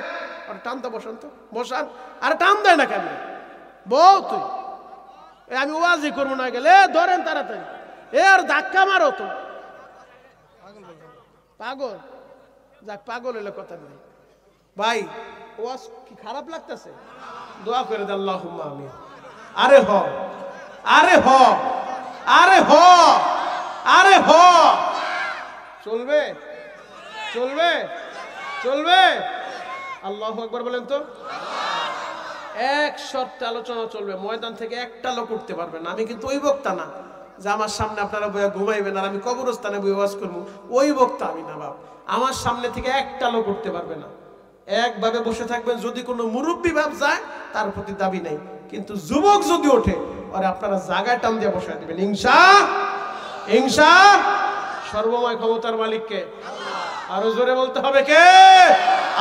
টানতে বসান তো, বসান। আরে টান দেয় না কেন? বউ তুই, আমি ওয়াজি করবো না গেলে ধরেন তাড়াতাড়ি, আর ধাক্কা মারো তো। পাগল, যাক পাগল হলে কথা নেই। ভাই ওয়াজ কি খারাপ লাগতেছে? দোয়া করে দে আল্লাহুম্মা আমিন। আরে হ, আরে হ, আরে হ, আরে হ। চলবে চলবে চলবে। আল্লাহু আকবার বলেন তো। এক শর্তে আলোচনা চলবে, ময়দান থেকে একটা লোক উঠতে পারবে না। আমি কিন্তু ওই বক্তা না যে আমার সামনে আপনারা বইয়া ঘুমাইবেন আর আমি কবরস্থানে বই ওয়াজ করবো, ওই বক্তা আমি না বাপ। আমার সামনে থেকে একটা লোক উঠতে পারবে না, একভাবে বসে থাকবেন। যদি কোনো মুরব্বী ভাব যায় তার প্রতি দাবি নেই, কিন্তু যুবক যদি ওঠে আরে আপনারা জায়গায় টান দিয়ে বসায় দিবেন। ইনশাআল্লাহ। সর্বময় ক্ষমতার মালিককে আরো জোরে বলতে হবে কে?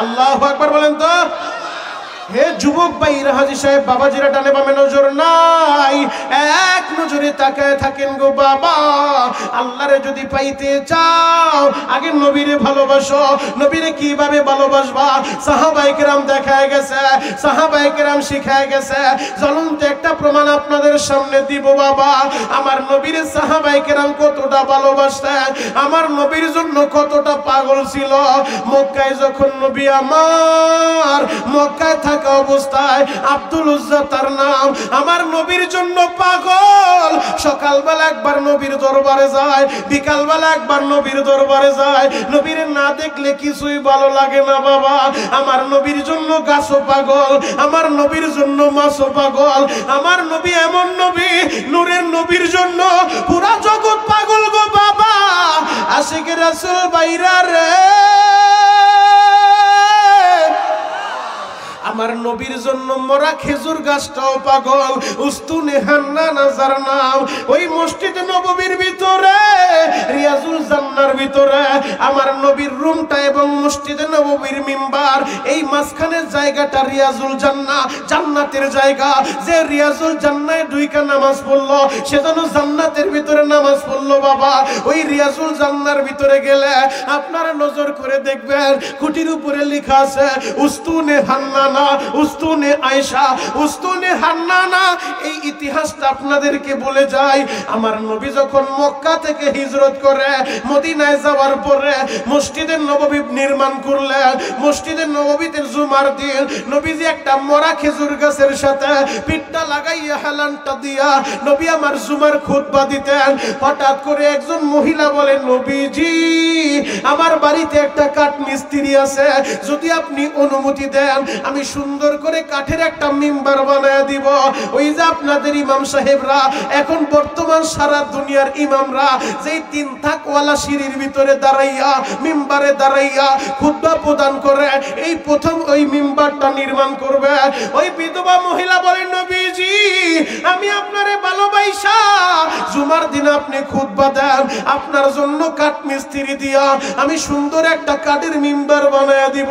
আল্লাহু আকবার বলেন তো। হে যুবক ভাইরা, হাজী সাহেব বাবাজিরা ডানে বামে নজর নাই, এক নজরে তাকায় থাকেন গো বাবা। আল্লাহরে যদি পাইতে চাও আগে নবীরে ভালোবাসো। নবীরে কিভাবে ভালোবাসবা? সাহাবায়ে কেরাম দেখায় গেছে, সাহাবায়ে কেরাম শিখায় গেছে। জ্বলন্ত একটা প্রমাণ আপনাদের সামনে দিব বাবা। আমার নবীরে সাহাবায়ে কেরাম কতটা ভালোবাসতেন, আমার নবীর জন্য কতটা পাগল ছিল। মক্কায় যখন নবী আমার মক্কায় অবস্থায়, আব্দুল উজ্জা তার নাম, আমার নবীর জন্য পাগল। সকালবেলা একবার নবীর দরবারে যায়, বিকালবেলা একবার নবীর দরবারে যায়। নবীর না দেখলে কিছুই ভালো লাগে না বাবা। আমার নবীর জন্য গাছও পাগল, আমার নবীর জন্য মাছও পাগল। আমার নবী এমন নবী, নূরের নবীর জন্য পুরা জগৎ পাগল গো বাবা। আশিকে রাসূল বাইরা রে, আমার নবীর জন্য মরা খেজুর গাছটাও পাগল। উস্তুনে হান্না নাজার নাম, ওই মসজিদ নববীর ভিতরে রিয়াজুল জান্নার ভিতরে আমার নবীর রুমটা এবং মসজিদে নববীর মিম্বার, এই মাঝখানের জায়গাটা রিয়াজুল জান্নাহ, জান্নাতের জায়গা। যে রিয়াজুল জান্নায় দুইটা নামাজ পড়লো সে যেন জান্নাতের ভিতরে নামাজ পড়লো বাবা। ওই রিয়াজুল জান্নার ভিতরে গেলে আপনারা নজর করে দেখবেন খুঁটির উপরে লেখা আছে উস্তুনে হান্না, উস্তুনে আয়েশা, উস্তুনে হান্নানা। এই ইতিহাসটা আপনাদেরকে বলে যায়। আমার নবী যখন মক্কা থেকে হিজরত করে মদিনায় যাওয়ার পরে মসজিদে নববী নির্মাণ করলেন। মসজিদে নববীতে জুমার দিন নবীজি একটা মরা খেজুর গাছের সাথে পিঠটা লাগাইয়া হেলানটা দিয়া নবী আমার জুমার খুতবা দিতেন। হঠাৎ করে একজন মহিলা বলে, নবীজি আমার বাড়িতে একটা কাঠ মিস্ত্রি আছে, যদি আপনি অনুমতি দেন আমি সুন্দর করে কাঠের একটা মিম্বার বানায় দিব। ওই যে আপনাদের ইমাম সাহেবরা এখন বর্তমান সারা দুনিয়ার ইমামরা যেই তিন থাকওয়ালা সিঁড়ির ভিতরে দাঁড়াইয়া মিম্বারে দাঁড়াইয়া খুতবা প্রদান করে, এই প্রথম ওই মিম্বারটা নির্মাণ করবে। ওই বিধবা মহিলা বলেন, নবীজি আমি আপনারে ভালোবাসা জুমার দিন আপনি খুতবা দেন, আপনার জন্য কাঠ মিস্ত্রি দিয়া আমি সুন্দর একটা কাঠের মিম্বার বানায় দিব।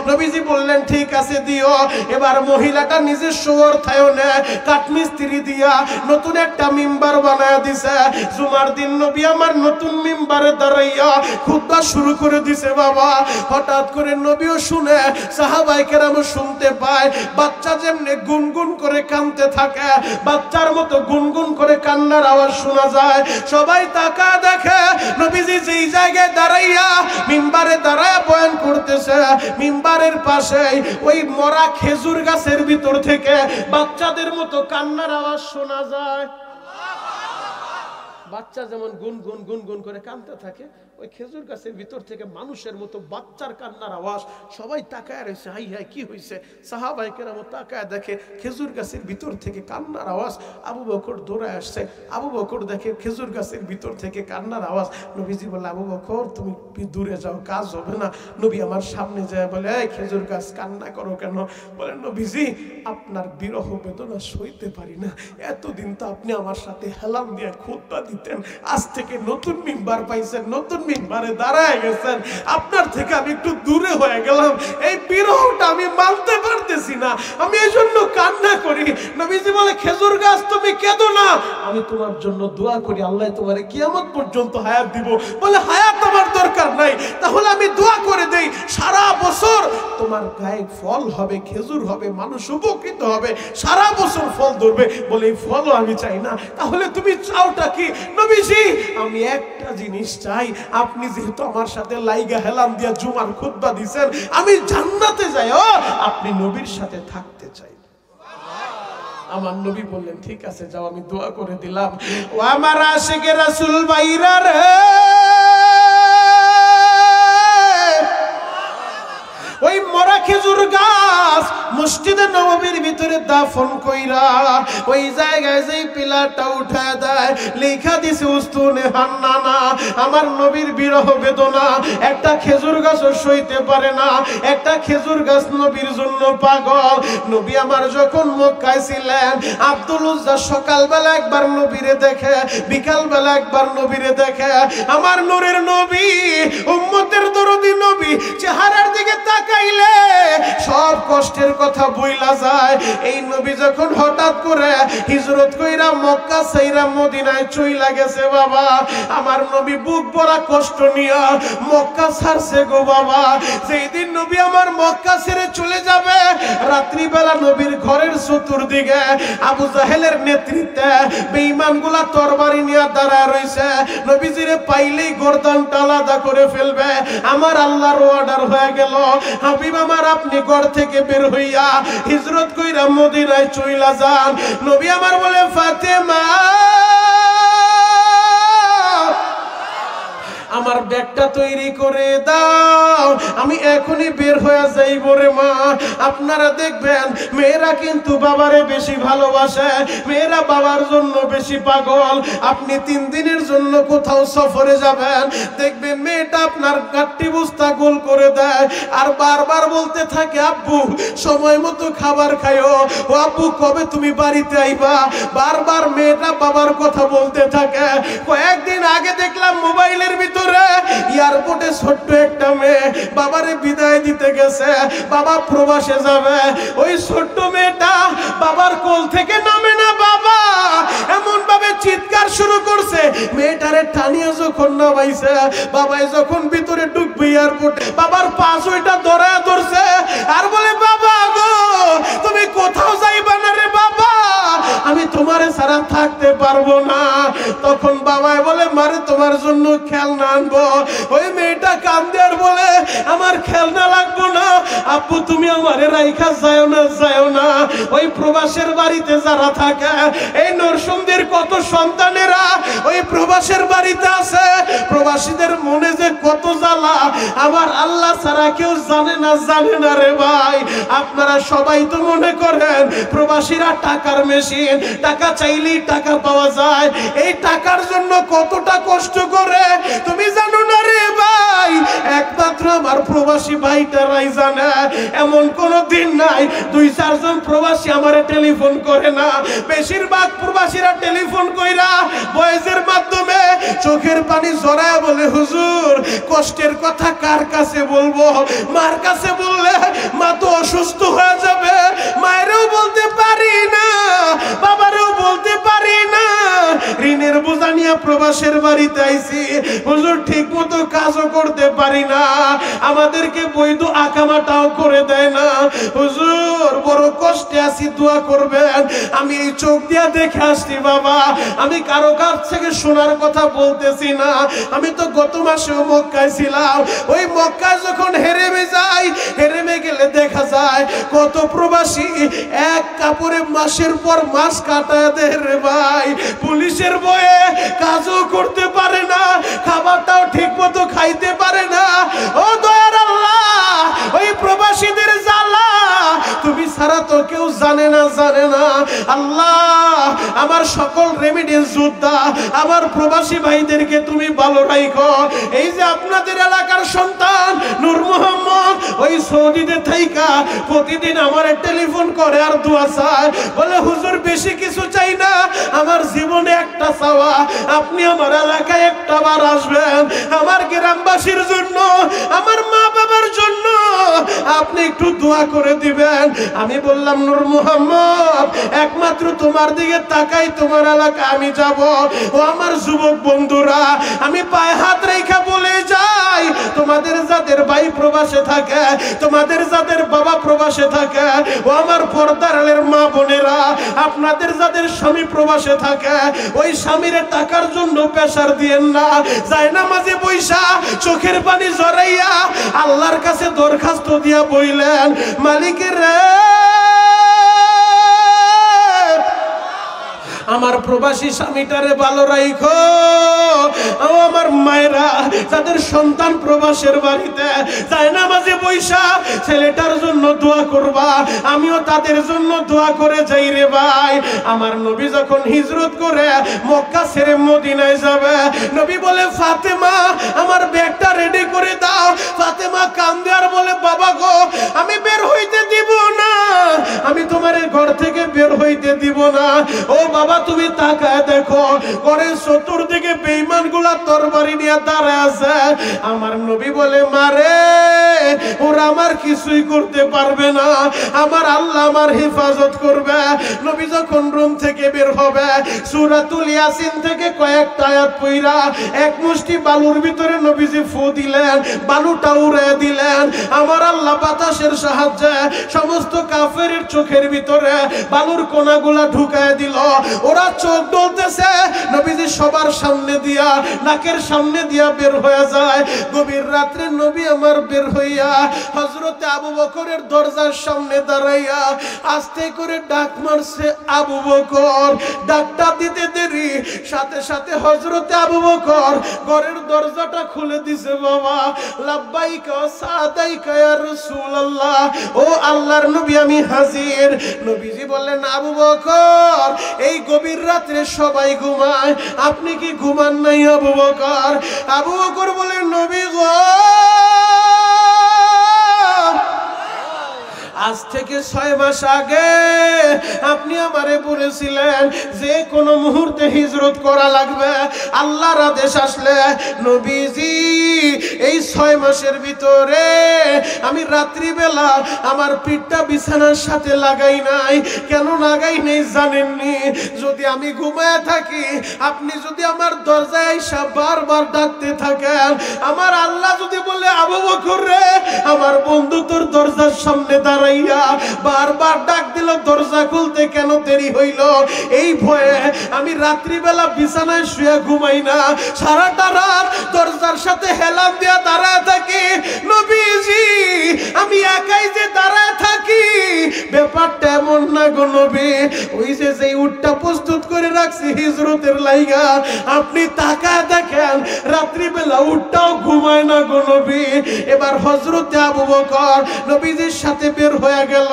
নবীজি বললেন ঠিক আছে দিও। এবার মহিলাটা নিজস্ব অর্থায়নে কাঠ মিস্ত্রি দিয়া নতুন একটা মিম্বার বানায় দিছে। জুমার দিন নবী আমার নতুন মিম্বারে দাঁড়াইয়া খুতবা শুরু করে দিছে। বাবা হঠাৎ করে নবীও শুনে, সাহাবায়ে কেরামও শুনতে পায়, বাচ্চা যেমনি গুনগুন করে কাঁদতে থাকে, বাচ্চার মতো গুনগুন করে কান্নার আওয়াজ শোনা যায়। সবাই তাকা দেখে নবীজি যেই জায়গায় দাঁড়াইয়া মিম্বারে দাঁড়ায় বয়ান করতেছে, মিম্বারের পাশে ওই মরা খেজুর গাছের ভিতর থেকে বাচ্চাদের মতো কান্নার আওয়াজ শোনা যায়। বাচ্চা যেমন গুনগুন গুনগুন করে কাঁদতে থাকে, ওই খেজুর গাছের ভিতর থেকে মানুষের মতো বাচ্চার কান্নার আওয়াজ। সবাই তাকায় রয়েছে, হাই হাই কি হয়েছে? সাহাবায়ে কেরাম তাকায় দেখে খেজুর গাছের ভিতর থেকে কান্নার আওয়াজ। আবু বকর দৌড়ায় আসছে, আবু বকর দেখে খেজুর গাছের ভিতর থেকে কান্নার আওয়াজ। নবীজি বলে, আবু বকর তুমি দূরে যাও, কাজ হবে না। নবী আমার সামনে যায় বলে, এই খেজুর গাছ কান্না করো কেন? বলে, নবীজি আপনার বিরহ বেদনা সইতে পারি না, এতদিন তো আপনি আমার সাথে হেলাম দিয়ে খুতবা দিতেন, আজ থেকে নতুন মিম্বার পাইছেন, নতুন মিম্বারে দাঁড়ায় গেছেন, আপনার থেকে আমি একটু দূরে হয়ে গেলাম, এই বিরহটা আমি মানতে পারতেছি না, আমি এই জন্য কান্না করি। নবীজি বলে, খেজুর গাছ তুমি কেঁদো না, আমি তোমার জন্য দোয়া করি আল্লাহ তোমারে কিয়ামত পর্যন্ত হায়াত দিব। বলে, হায়াত আমার দরকার নাই, তাহলে আমি দোয়া করে দেই সারা বছর তোমার গায়ে ফল হবে, খেজুর হবে, মানুষ উপকৃত হবে, সারা বছর ফল ধরবে। বলে, এই ফলও আমি চাই না, তাহলে তুমি চাওটা কি? নবীজি আমি একটা জিনিস চাই, আপনি যেহেতু আমার সাথে লাইগা হেলাম দিয়া জুমার খুতবা দিছেন, আমি জান্নাতে যাই, আপনি নবীর সাথে থাকতে চাই। আমার নবী বললেন, ঠিক আছে যাও, আমি দোয়া করে দিলাম। ও আমার আশিকে রাসূল ভাইরা রে, ওই মরা খেজুর গাছ মসজিদে নববীর ভিতরে দাফন কইরা ওই জায়গায় যেই পিলারটা উঠায় দেয়, লেখা দিছে উস্তুনে হান্নানা। আমার নবীর বিরহ বেদনা একটা খেজুর গাছও সইতে পারে না, একটা খেজুর গাছ নবীর জন্য পাগল। নবী আমার যখন মক্কায় ছিলেন, আব্দুল উজ্জা সকালবেলা একবার নবীরে দেখে, বিকালবেলা একবার নবীরে দেখে। আমার নূরের নবী, উম্মতের দরদি নবী, চেহারার দিকে তাকাইলে সব কষ্টের কথা বইলা যায়। এই নবী যখন হঠাৎ করে হিজরত কইরা মক্কা ছাইরা মদিনায় চইলা গেছে, বাবা আমার নবী বুক ভরা কষ্ট নিয়া মক্কা ছাড়ছে গো বাবা। যেই দিন নবী আমার মক্কা ছেড়ে চলে যাবে, রাত্রিবেলা নবীর ঘরের চতুর্দিকে আবু জাহেলের নেতৃত্বে বেঈমানগুলা তরবারি নিয়ে দাঁড়ায় রইছে, নবীজিরে পাইলেই গর্দানটা আলাদা করে ফেলবে। আমার আল্লাহর অর্ডার হয়ে গেল, হাবিব আমার আপনি ঘর থেকে বের হইয়া হিজরত কইরা মদিনায় চইলা যান। নবী আমার বলে, ফাতেমা আমার ব্যাগটা তৈরি করে দাও, আমি এখনই বের হয়ে যাইব রে মা। আপনারা দেখবেন মেয়েরা কিন্তু বাবারে বেশি ভালোবাসে, মেয়েরা বাবার জন্য বেশি পাগল। আপনি 3 দিনের জন্য কোথাও সফরে যাবেন, দেখবেন মেয়েটা আপনার গাট্টি বস্তা গোল করে দেয় আর বারবার বলতে থাকে, আব্বু সময় মতো খাবার খাইও, ও আব্বু কবে তুমি বাড়িতে আইবা। বারবার মেয়েটা বাবার কথা বলতে থাকে। কয়েকদিন আগে দেখলাম মোবাইলের ভিতরে এয়ারপোর্টে ছোট্ট একটা মেয়ে বাবারে বিদায় দিতে গেছে, বাবা প্রবাসে যাবে। ওই ছোট্ট মেয়েটা বাবার কোল থেকে নামে না, বাবা এমন ভাবে চিৎকার শুরু করছে, মেয়েটারে টানিয়ে যখন নামাইছে, বাবাই যখন ভিতরে ঢুকবে এয়ারপোর্টে, বাবার পাশ ওইটা ধরায় ধরছে আর বলে, বাবা গো পারবো না। তখন বাবাই বলে মারে তোমার জন্য খেলনা আনবো। ওই মেয়েটা কান্দে আর বলে আমার খেলনা লাগবো না আব্বু, তুমি আমারে রাইখা যাও না, যাও না। ওই প্রবাসের বাড়িতে যারা থাকে, এই নরসিংদীর কত সন্তানেরা ওই প্রবাসের বাড়িতে আছে, প্রবাসীদের মনে যে কত জ্বালা আমার আল্লাহ ছাড়া কেউ জানে না, জানে না রে ভাই। আপনারা সবাই তো মনে করেন প্রবাসীরা টাকার মেশিন, টাকা চাইলেই টাকা পাওয়া যায়। এই টাকার জন্য কতটা কষ্ট করে তুমি জানো না রে ভাই। একমাত্র আমার প্রবাসী ভাইটারাই জানে। এমন কোন দিন নাই 2-4 জন প্রবাসী আমারে টেলিফোন করে না। বেশিরভাগ প্রবাসীরা টেলিফোন কইরা ভয়েসের মাধ্যমে চোখের পানি ঝরায় বলে হুজুর কষ্টের কথা কার কাছে বলবো, মার কাছে বললে মা তো অসুস্থ হয়ে যাবে, মায়েরও বলতে পারি না, বাবারও বলতে পারি না, ঋণের বোঝা নিয়ে প্রবাসের বাড়িতে আইছি হুজুর, ঠিক মতো কাজও করতে পারি না, আমাদেরকে বৈধ আকামাটাও করে দেয় না হুজুর, বড় কষ্টে আছি, দোয়া করবেন। আমি এই চোখ দিয়া দেখে আসছি বাবা, আমি কারো কাছ থেকে শোনার কথা বলতেছি না। আমি তো গত মাসেও মক্কায় ছিলাম। ওই মক্কায় যখন হেরেমে যাই, হেরেমে গেলে দেখা যায় কত প্রবাসী এক কাপড়ে মাসের পর মাস কাটায় দেয় রে ভাই। পুলিশের ভয়ে কাজও করতে পারে না, খাবারটাও ঠিক মতো খাইতে পারে না। ও দয়ার আল্লাহ, ওই প্রবাসীদের জ্বালা তুমি ছাড়া তো কেউ জানে না, জানে না। আল্লাহ আমার সকল রেমিডেন্স যোদ্ধা, আমার প্রবাসী ভাইদেরকে তুমি ভালো রাখো। এই যে আপনাদের এলাকার সন্তান নূর মোহাম্মদ ওই সৌদিতে থাইকা প্রতিদিন আমার টেলিফোন করে আর দোয়া চায়, বলে হুজুর বেশি কিছু চাই না, আমার জীবনে একটা চাওয়া, আপনি আমার এলাকায় একটা বার আসবেন, আমার গ্রামবাসীর জন্য, আমার মা বাবার জন্য আপনি একটু দোয়া করে দিবেন। আমি বললাম নূর মোহাম্মদ একমাত্র তোমার দিকে তাকাই, তোমার এলাকা আমি যাব। ও আমার যুবক বন্ধুরা, আমি পায়ে হাত রেখা বলে যাই, তোমাদের যাদের ভাই প্রবাসে থাকে, তোমাদের যাদের বাবা প্রবাসে থাকে, ও আমার পর্দার আলের মা বোনেরা, আপনাদের যাদের স্বামী প্রবাসে থাকে, ওই স্বামীর টাকার জন্য প্রেসার দিয়েন না। যায় না মাঝে পয়সা চোখের পানি জড়াইয়া আল্লাহর কাছে দরখাস্ত দিয়া বইলেন, মালিকের রে আমার প্রবাসী স্বামীটারে ভালো রাখো। আমার মায়েরা যাদের সন্তান প্রবাসের বাড়িতে যায় না মাঝে পয়সা, ছেলেটার জন্য দোয়া করবা, আমিও তাদের জন্য দোয়া করে যাই রে ভাই। আমার নবী যখন হিজরত করে মক্কা ছেড়ে মদিনায় যাবে, নবী বলে ফাতেমা আমার ব্যাগটা রেডি করে দাও। ফাতেমা কান্দে আর বলে বাবা গো আমি বের হইতে দিব না, আমি তোমার ঘর থেকে বের হইতে দিব না। ও বাবা তুমি তাকায় দেখো, ঘরের চতুর্দিকে বেঈমান গুলা তরবারি নিয়ে দাঁড়ায় আছে। আমার নবী বলে মারে ওরা আমার কিছুই করতে পারবে না, আমার আল্লাহ আমার হেফাজত করবে। নবী যখন রুম থেকে বের হবে, সূরাতুল ইয়াসিন থেকে কয়েকটা আয়াত পড়া এক মুষ্টি বালুর ভিতরে নবীজি ফু দিলেন, বালুটা উড়িয়ে দিলেন। আমার আল্লাহ বাতাসের সাহায্যে সমস্ত কাফেরের চোখের ভিতরে বালুর কণাগুলা ঢুকায় দিল। ওরা চোখ ডলতেছে, নবীজি সবার সামনে দিয়া, নাকের সামনে দিয়া বের হয়ে যায়। গভীর রাত্রে নবী আমার বের হইয়া হযরতে আবু বকরের দরজার সামনে দাঁড়াইয়া আস্তে করে ডাক মারছে, আবু বকর। ডাকটা দিতে দেরি, সাথে সাথে হযরতে আবু বকর ঘরের দরজাটা খুলে দিছে। বাবা লাব্বাইকা ওয়া সাদাইকা ইয়া রাসূলুল্লাহ, ও আল্লাহর নবী আমি হাজির। নবীজি বললেন আবু বকর এই গভীর রাত্রে সবাই ঘুমায়, আপনি কি ঘুমান নাই আবু বকর? আবু বকর বলেন নবী গো আজ থেকে 6 মাস আগে আপনি আমারে বলেছিলেন যে কোনো মুহূর্তে হিজরত করা লাগবে, আল্লাহর আদেশ আসলে। নবীজি এই 6 মাসের ভিতরে আমি রাত্রিবেলা আমার পিঠটা বিছানার সাথে লাগাই নাই। কেন লাগাই নেই জানেননি? যদি আমি ঘুমায় থাকি, আপনি যদি আমার দরজায় এসে বারবার ডাকতে থাকেন, আমার আল্লাহ যদি বলে আবু বকর রে, আমার বন্ধু তোর দরজার সামনে দাঁড়াইয়া বারবার ডাক দিল, দরজা খুলতে কেন দেরি হইল? এই ভয়ে আমি রাত্রিবেলা বিছানায় শুয়ে ঘুমাই না, সারাটা রাত দরজার সাথে হেলান দিয়া দাঁড়ায় থাকি। নবীজি, আমি একাই যে দাঁড়ায় থাকি, ব্যাপারটা এমন না গো নবী। ওই যে উটটা প্রস্তুত করে রাখছি হিজরতের লাইগা, আপনি তাকায় দেখেন রাত্রিবেলা উটটাও ঘুমায় না গো নবী। এবার হযরতে আবু বকর নবীজির সাথে বের হয়ে গেল।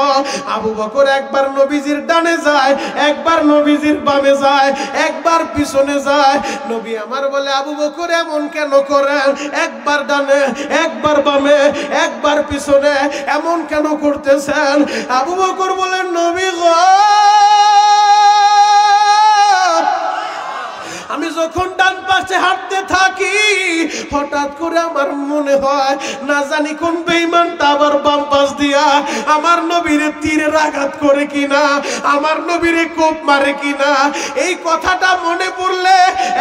আবু বকর একবার নবীজির ডানে যায়, একবার নবীজির বামে যায়, একবার পিছনে যায়। নবী আমার বলে, আবু বকর এমন কেন করেন? একবার ডানে, একবার বামে, একবার পিছনে এমন কেন করতেছেন? আবু বকর বলেন, নবী গো, আমি যখন ডান পাশে হাঁটতে থাকি, হঠাৎ করে আমার মনে হয় না জানি কোন বেঈমানটা আবার বাম পাশ দিয়া আমার নবীরে তীরের আঘাত করে কিনা, আমার নবীরে কোপ মারে কিনা। এই কথাটা মনে পড়লে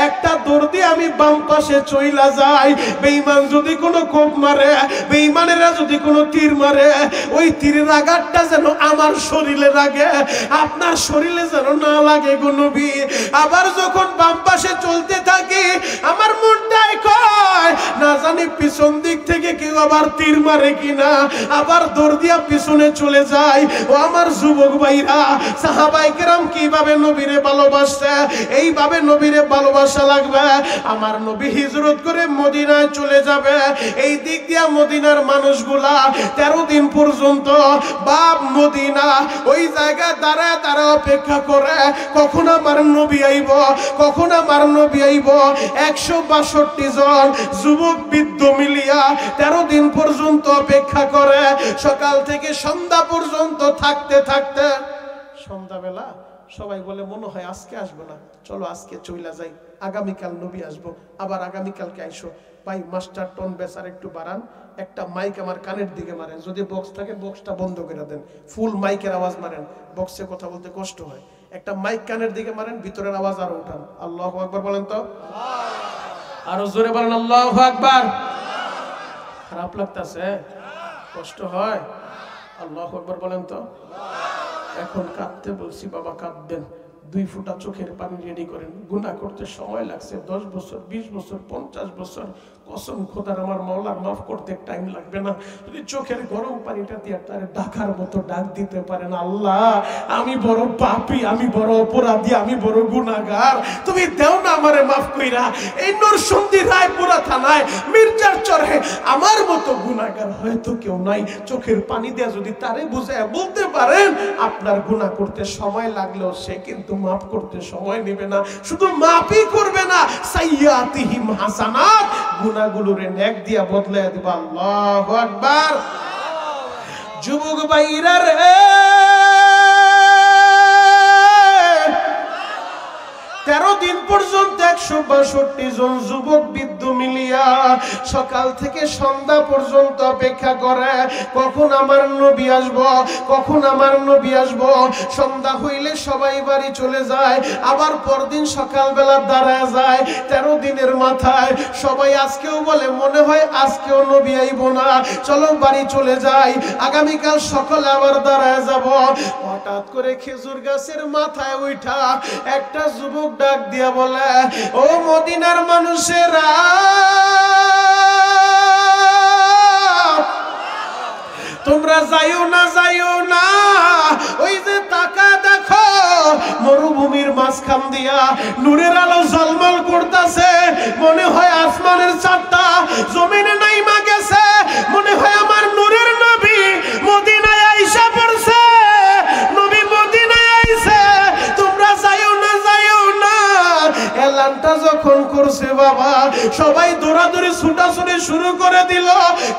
একটা দৌড় দিয়ে আমি বাম পাশে চইলা যাই। বেঈমান যদি কোনো কোপ মারে, বেঈমানেরা যদি কোনো তীর মারে, ওই তীরের আঘাতটা যেন আমার শরীরে লাগে, আপনার শরীরে যেন না লাগে গো নবী। আবার যখন বাম পাশে চলতে থাকি, আমার মনটাই কয় না জানি পিছন দিক থেকে কেউ আবার তীর মারে কিনা, আবার দৌড় দিয়া পিছনে চলে যায়। ও আমার যুবক ভাইরা, সাহাবায়ে কেরাম কিভাবে নবীরে ভালোবাসছে, এইভাবে নবীরে ভালোবাসা লাগবে। আমার নবী হিজরত করে মদিনায় চলে যাবে, এই দিক দিয়া মদিনার মানুষগুলা 13 দিন পর্যন্ত বাপ মদিনা ওই জায়গায় দাঁড়ায় তারা অপেক্ষা করে, কখন আমার নবী আইব, কখন আমার নবী আইব। 162 জন যুবক বৃদ্ধ মিলিয়া 13 দিন পর্যন্ত অপেক্ষা করে। সকাল থেকে সন্ধ্যা পর্যন্ত থাকতে থাকতে সন্ধ্যাবেলা সবাই বলে, মনে হয় আজকে আসবে না, চলো আজকে চইলা যাই, আগামীকাল নবী আসবো, আবার আগামীকালকে আইসো। ভাই মাস্টার টন বেচার একটু বাড়ান, একটা মাইক আমার কানের দিকে মারেন, যদি বক্স থাকে বক্সটা বন্ধ করে দেন, ফুল মাইকের আওয়াজ মারেন, বক্সে কথা বলতে কষ্ট হয়। একটা মাইক কানের দিকে মারেন, ভিতরের আওয়াজ আরো উঠান। আল্লাহু আকবার বলেন তো, আরো জোরে বলেন আল্লাহু আকবার। খারাপ লাগতেছে, কষ্ট হয়? আল্লাহু আকবার বলেন তো। এখন কাঁদতে বলছি, বাবা কাঁদবেন, 2 ফোঁটা চোখের পানি রেডি করেন। গুনাহ করতে সময় লাগছে 10 বছর, 20 বছর, 50 বছর। কসম খোদার, আমার মাওলার মাফ করতে টাইম লাগবে না। যদি চোখের গরম পানিটা দিয়ে তারে ডাকার মতো ডাক দিতে পারেন, আল্লাহ আমি বড় পাপী, আমি বড় অপরাধী, আমি বড় গুনাহগার, তুমি দেও না আমারে মাফ কইরা। এই নরসিংদী রায়পুরা থানায় মির্জার চরে আমার মতো গুনাহগার হয়তো কেউ নাই। চোখের পানি দিয়ে যদি তারে বুঝায় বলতে পারেন, আপনার গুনাহ করতে সময় লাগলেও সে কিন্তু মাফ করতে সময় নেবে না। শুধু মাফই করবে না, সাইয়্যাতিহিম হাসানাত, গুনাহগুলোরে নেক দিয়া বদলায়া দিবা। আল্লাহু আকবার। যুবক ভাইরা রে, 13 দিন পর্যন্ত 162 জন যুবক বৃদ্ধ মিলিয়া সকাল থেকে সন্ধ্যা পর্যন্ত অপেক্ষা করে, কখন আমার নবী আসব, কখন আমার নবী আসব। সন্ধ্যা হইলে সবাই বাড়ি চলে যায়, আবার পরদিন সকালবেলা দাঁড়ায় যায়। 13 দিনের মাথায় সবাই আজকেও বলে, মনে হয় আজকেও নবী আইব না, চলো বাড়ি চলে যাই, আগামীকাল সকালে আবার দাঁড়ায় যাব। হঠাৎ করে খেজুর গাছের মাথায় উঠা একটা যুবক ডাক দিয়া বলে, ও মদিনার মানুষেরা, তোমরা যাইও না, যাইও না, ওই যে তাকা দেখো মরুভূমির মাঝখান দিয়া নূরের আলো ঝলমল করতেছে, মনে হয় আসমানের চাঁদটা জমিনে নাইমা গেছে, মনে হয় আমার নূরের নবী মদিনায় আইসা পড়ছে, নবী মদিনায় আইছে, তোমরা যাইও না, যাইও না। এলানটা যখন করছে বাবা, সবাই দৌড়াদৌড়ি ছুটাছুটি শুরু করে দিল।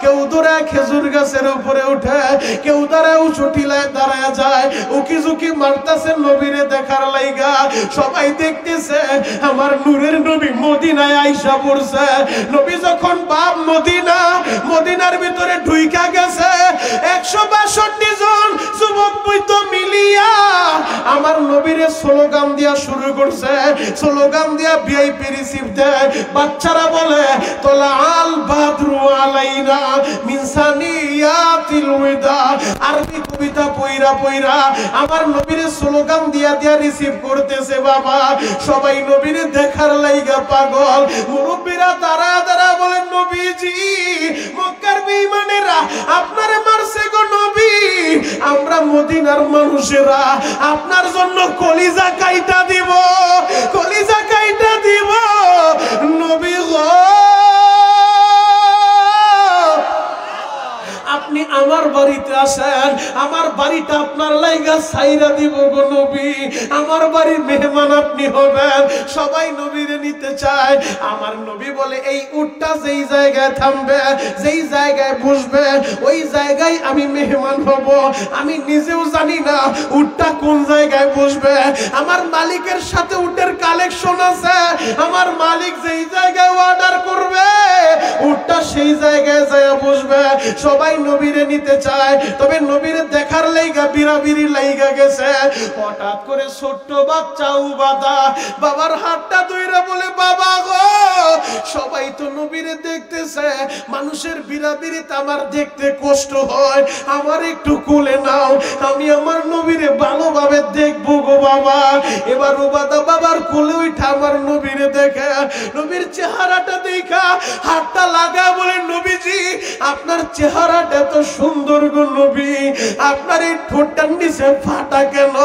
কেউ দৌড়ায় খেজুর গাছের উপরে উঠে, কেউ দাঁড়ায় উঁচু টিলায় দাঁড়ায় যায়, উকি ঝুঁকি মারতেছে নবীরে দেখার লাইগা। সবাই দেখতেছে আমার নূরের নবী মদিনায় আইসা পড়ছে। নবী যখন বাপ মদিনা, মদিনার ভিতরে ঢুইকা গেছে, 162 জন যুবক বৈত মিলিয়া আমার নবীরে স্লোগান দিয়া শুরু করছে। স্লোগান দিয়া ভিআইপি রিসিভ দেয়। বাচ্চারা বলে তোলা আল বাদরু আলাইনা মিন সানিয়াতিল ওয়াদা। আরবি কবিতা পয়রা পয়রা আমার নবীরে স্লোগান দিয়া দিয়া রিসিভ করতেছে। বাবা সবাই নবীরে দেখার লাইগা পাগল। মুরব্বিরা দাঁড়া দাঁড়া বলেন নবীজি মক্কার বেঈমানেরা আপনারে মারছে গো নবী। আমরা মদিনার মানুষেরা আপনার জন্য কলিজা কাইটা দিব, কলিজা কাইটা দিব নবী গো। আপনি আমার বাড়িতে আসেন, আমার বাড়িটা আপনার লাইগা ছাইরা দিব গো নবী। আমার বাড়ির মেহমান আপনি হবেন। সবাই নবীরে নিতে চায়। আমার নবী বলে এই উটটা যেই জায়গায় থামবে, যেই জায়গায় বসবে, ওই জায়গায় আমি মেহমান হব। আমি নিজেও জানি না উটটা কোন জায়গায় বসবে। আমার মালিকের সাথে উটের কালেকশন আছে। আমার মালিক যেই জায়গায় অর্ডার করবে উটটা সেই জায়গায় যায় বসবে। সবাই নবীরে নিতে চায়, তবে নবীরে দেখার লাইগা বিরাবিরি লাইগা গেছে। হঠাৎ করে ছোট্ট বাচ্চা উবাদা বাবার হাতটা ধইরা বলে বাবা গো সবাই তো নবীরে দেখতেছে, মানুষের বিরাবিরিতে আমার দেখতে কষ্ট হয়, আমার একটু কোলে নাও, আমি আমার নবীরে ভালোভাবে দেখবো গো বাবা। এবার উবাদা বাবার কোলে উঠা আমার নবীরে দেখে, নবীর চেহারাটা দেখা হাতটা লাগা বলে নবীজি আপনার চেহারাটা এত সুন্দর গো নবী, আপনার এই ঠোঁটটার নিচে ফাটা কেন,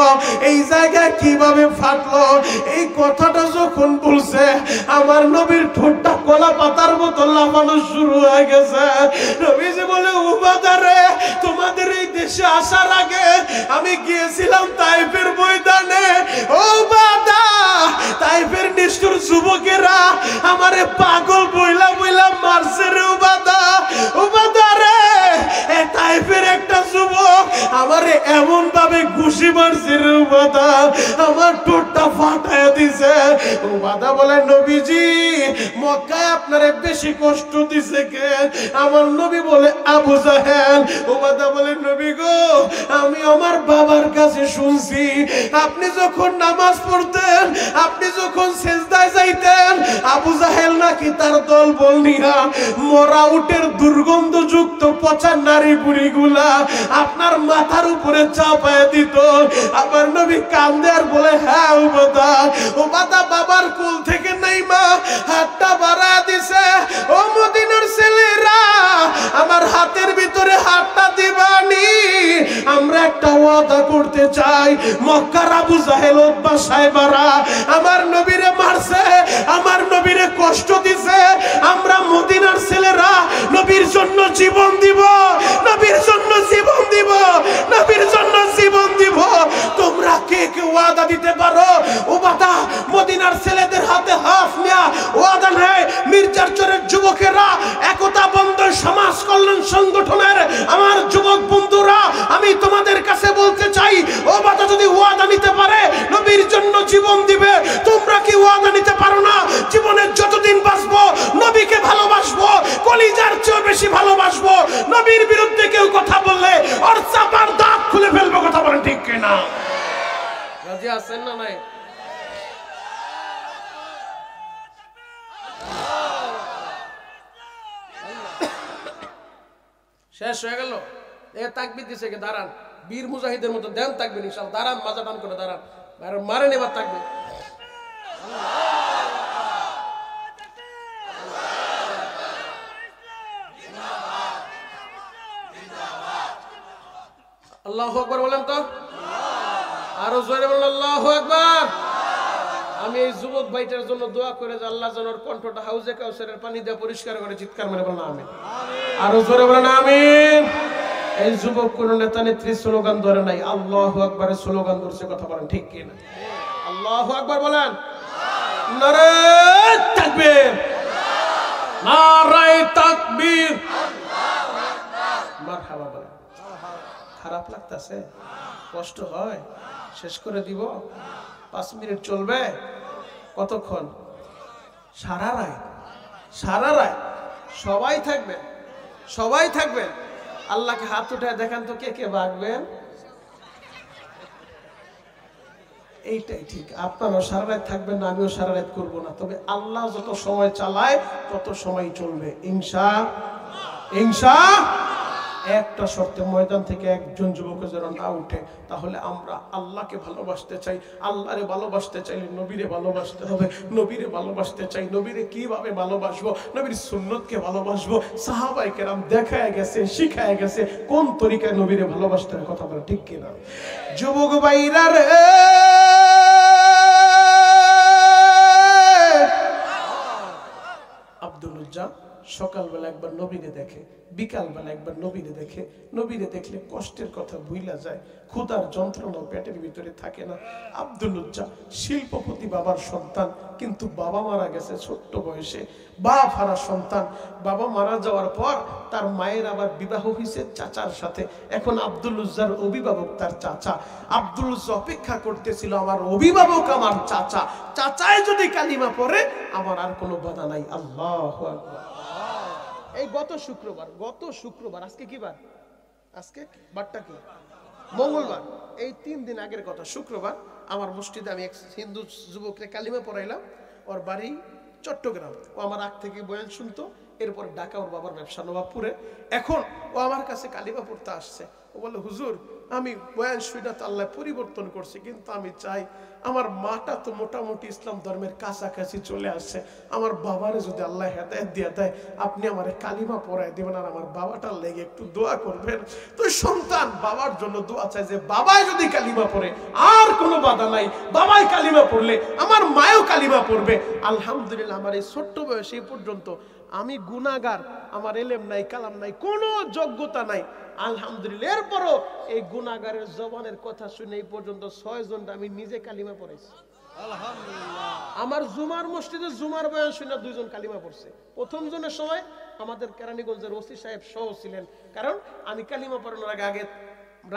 এই জায়গায় কিভাবে ফাটলো? এই কথাটা যখন বলছে আমার নবীর ঠোঁটটা কলা পাতার মতো লাফানো শুরু হয়ে গেছে। নবীজি বলে উবাদারে তোমাদের এই দেশে আসার আগে আমি গিয়েছিলাম তাইফের ময়দানে। ও বাদা তাইফের নিষ্ঠুর যুবকেরা আমারে পাগল বইলা বইলা মারছে রে উবাদা। উবাদারে তাইফের একটা যুবক আমারে এমন ভাবে ঘুষি মারছে রে উবাদা, আমার ঠোঁটটা ফাটায় দিছে। উবাদা বলে নবীজি মক্কায় আপনারে বেশি কষ্ট দিছে কে? আমার নবী বলে আবু জাহেল। উবাদা বলে নবী গো আমি আমার বাবার কাছে শুনছি আপনি যখন নামাজ পড়তেন, আপনি যখন সিজদায় যাইতেন, আবু জাহেল নাকি তার দল বল নিয়া মরা উটের দুর্গন্ধযুক্ত পচা নারী বুড়িগুলা আপনার মাথার উপরে চাপায় দিত। আমার নবী কান্দে আর বলে হ্যাঁ উবাদা। উবাদা বাবার কোল থেকে নাইমা হাতটা বাড়ায় দিছে। ও মদিনার ছেলেরা আমার হাতের ভিতরে হাতটা দিবানি, আমরা একটা ওয়াদা করতে চাই। মক্কার আবু জাহেল উতবা সাহেবারা আমার নবীরে মারছে, আমার নবীরে কষ্ট দিছে, আমরা মদিনার ছেলেরা নবীর জন্য জীবন দিব, নবীর জন্য জীবন দিব, নবীর জন্য জীবন দিব। তোমরা কে কে ওয়াদা দিতে পারো? উবাদা মদিনার ছেলেদের হাতে হাফ নিয়া ওয়াদা নেয়। মির্জার চরের যুবকেরা একতা বন্ধন সমাজ কল্যাণ সংগঠনের আমার যুবক বন্ধুরা আমি তোমাদের কাছে বলতে চাই ওবাদা যদি ওয়াদা নিতে পারে নবীর জন্য জীবন দিবে, তোমরা কি ওয়াদা নিতে পারো না? জীবনের যতদিন বাঁচবো নবীকে ভালোবাসবো, কলিজার চেয়ে বেশি ভালোবাসবো। নবীর বিরুদ্ধে কেউ কথা বললে ওর চাপার দাঁত খুলে ফেলবো। কথা বলেন ঠিক কিনা? রাজি আছেন না নাই? শেষ হয়ে গেল। এ তাকবীর দিছে কে? দাঁড়ান, বীর মুজাহিদের মতো দেন তাকবীর ইনশাআল্লাহ। দাঁড়ান, মাজা টান করে দাঁড়ান, মারেন এবার তাকবীর। আল্লাহু আকবার বলেন তো, আরো জোরে বলেন আল্লাহু আকবার। আমি এই যুবক ভাইটার জন্য দোয়া করে যে আল্লাহ যেন ওর কণ্ঠটা হাউজে কাউসারের পানি দিয়ে পরিষ্কার করে চিৎকার মেরে বলেন আমিন। আরো জোরে বলেন আমিন। এই যুবক কোন নেতা নেত্রী স্লোগান ধরে নাই, আল্লাহু আকবারের স্লোগান ধরছে। কথা বলেন ঠিক কিনা? আল্লাহু আকবার বলেন। নারে তাকবীর, নারে তাকবীর, মারহাবা বলেন। খারাপ লাগতেছে? কষ্ট হয়? শেষ করে দিব? 5 মিনিট চলবে? কতক্ষণ? সারা রাত, সারা রাত সবাই থাকবেন, সবাই থাকবেন। আল্লাহকে হাত উঠায় দেখান তো কে কে ভাগবেন। এইটাই ঠিক, আপনারাও সারা রাত থাকবেন না, আমিও সারা রাত করবো না, তবে আল্লাহ যত সময় চালায় তত সময় চলবে ইনশা। একটা শর্তে, ময়দান থেকে একজন যুবক যেন না উঠে, তাহলে আমরা আল্লাহকে ভালোবাসতে চাই। আল্লাহরে ভালোবাসতে চাইলে নবীরে ভালোবাসতে হবে। নবীরে ভালোবাসতে চাই, নবীরে কিভাবে ভালোবাসবো? নবীর সুন্নতকে ভালোবাসবো। সাহাবায়ে কেরাম দেখায় গেছে, শিখায় গেছে কোন তরিকায় নবীরে ভালোবাসতে হয়। কথা বলে ঠিক কিনা? যুবক ভাইরা রে, আব্দুল উজ্জা সকালবেলা একবার নবীরে দেখে, বিকালবেলা একবার নবীরে দেখে। নবীরে দেখলে কষ্টের কথা ভুইলা যায়, ক্ষুধার যন্ত্রণা পেটের ভিতরে থাকে না। আব্দুল উজ্জা শিল্পপতি বাবার সন্তান, কিন্তু বাবা মারা গেছে ছোট্ট বয়সে, বাপ হারা সন্তান। বাবা মারা যাওয়ার পর তার মায়ের আবার বিবাহ হয়েছে চাচার সাথে। এখন আব্দুল উজ্জার অভিভাবক তার চাচা। আব্দুল উজ্জা অপেক্ষা করতেছিল, আমার অভিভাবক আমার চাচা, চাচায় যদি কালিমা পড়ে আমার আর কোনো বাধা নাই। আল্লাহু আকবার। এই গত শুক্রবার, আজকে কি বার? আজকে বারটা কি? মঙ্গলবার। এই 3 দিন আগের কথা, শুক্রবার আমার মসজিদে আমি এক হিন্দু যুবককে কালিমা পড়াইলাম। ওর বাড়ি চট্টগ্রাম। ও আমার আগ থেকে বয়ান শুনতো, এরপর ঢাকা ওর বাবার ব্যবসা নবাবপুরে। এখন ও আমার কাছে কালিমা পড়তে আসছে। ও বলে, হুজুর আমি বয়ান শুনে তো আল্লাহ পরিবর্তন করছি, কিন্তু আমি চাই আমার মাটা তো মোটামুটি ইসলাম ধর্মের কাছাকাছি চলে আসছে, আমার বাবারে যদি আল্লাহ হেদায়েত দিয়ে দেয় আপনি আমারে কালিমা পড়ায় দিবেন, আর আমার বাবাটার লেগে একটু দোয়া করবেন। তো সন্তান বাবার জন্য দোয়া চায় যে বাবাই যদি কালিমা পড়ে আর কোনো বাধা নাই, বাবাই কালিমা পড়লে আমার মায়ও কালিমা পড়বে। আলহামদুলিল্লাহ, আমার এই ছোট্ট বয়সে এই পর্যন্ত আমি গুনাহগার, আমার এলেম নাই, কালাম নাই, কোনো যোগ্যতা নাই। আলহামদুলিল্লাহ, এরপরও এই গুনাহগারের জবানের কথা শুনে এই পর্যন্ত 6 জনটা আমি নিজে কালিমা পড়েছি। আলহামদুলিল্লাহ। আমার জুমার মসজিদে জুমার বয়ান শুনে 2 জন কালিমা পড়ছে। প্রথম জনের সময় আমাদের কেরানীগঞ্জের ওসি সাহেব সহ ছিলেন, কারণ আমি কালিমা পড়ানোর আগে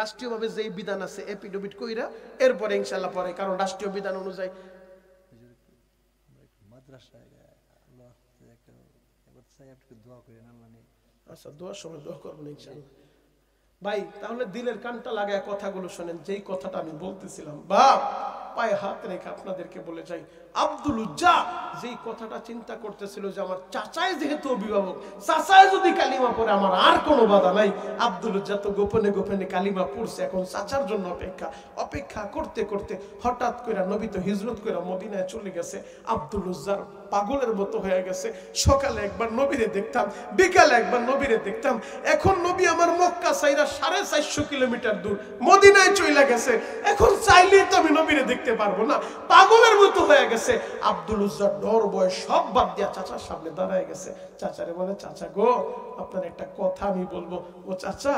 রাষ্ট্রীয়ভাবে যেই বিধান আছে এপিডোবিট কইরা এরপরে ইনশাআল্লাহ পড়ে, কারণ রাষ্ট্রীয় বিধান অনুযায়ী মাদ্রাসায় আচ্ছা দোয়ার সময় দোয়া করবেন ইনশাআল্লাহ। ভাই তাহলে দিলের কানটা লাগায় কথাগুলো শোনেন, যেই কথাটা আমি বলতেছিলাম। বাপ পায়ে হাত রেখে আপনাদেরকে বলে যাই, আব্দুল উজ্জা যেই কথাটা চিন্তা করতেছিল যে আমার চাচাই যেহেতু অভিভাবক, চাচাই যদি কালিমা পড়ে আমার আর কোনো বাধা নাই। আব্দুল উজ্জা তো গোপনে গোপনে কালিমা পড়ছে, এখন চাচার জন্য অপেক্ষা করতে করতে হঠাৎ করে নবী তো হিজরত করে মদিনায় চলে গেছে। আব্দুল উজ্জার পাগলের মতো হয়ে গেছে। সকালে একবার নবীরে দেখতাম, বিকালে একবার নবীরে দেখতাম। এখন নবী আমার মক্কা সাইরা 450 কিলোমিটার দূর মদিনায় চলে গেছে। এখন চাইলেই তো আমি নবীরে দেখতে পারবো না, পাগলের মতো হয়ে গেছে। আব্দুল উজ্জার ডর ভয় সব বাদ দিয়া চাচার সামনে দাঁড়ায় গেছে। চাচারে বলে, চাচা গো আপনার একটা কথা আমি বলবো। ও চাচা,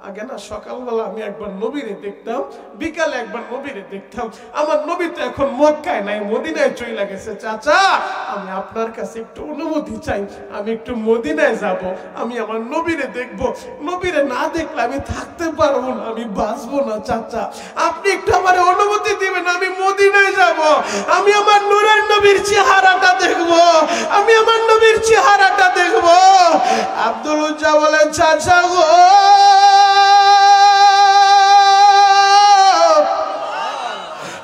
আগে না সকালবেলা আমি একবার নবীরে দেখতাম, বিকালে একবার নবীরে দেখতাম, আমার নবী তো এখন মক্কায় নাই, মদিনায় চলে গেছে। চাচা আমি আপনার কাছে একটু অনুমতি চাই, আমি একটু মদিনায় যাব, আমি আমার নবীরে দেখব। নবীরে না দেখলে আমি থাকতে পারবো না, আমি বাঁচবো না। চাচা আপনি একটু আমার অনুমতি দিবেন, আমি মদিনায় যাব, আমি আমার নূরের নবীর চেহারাটা দেখব, আমি আমার নবীর চেহারাটা দেখব। আব্দুল উজ্জা বলেন, চাচা গো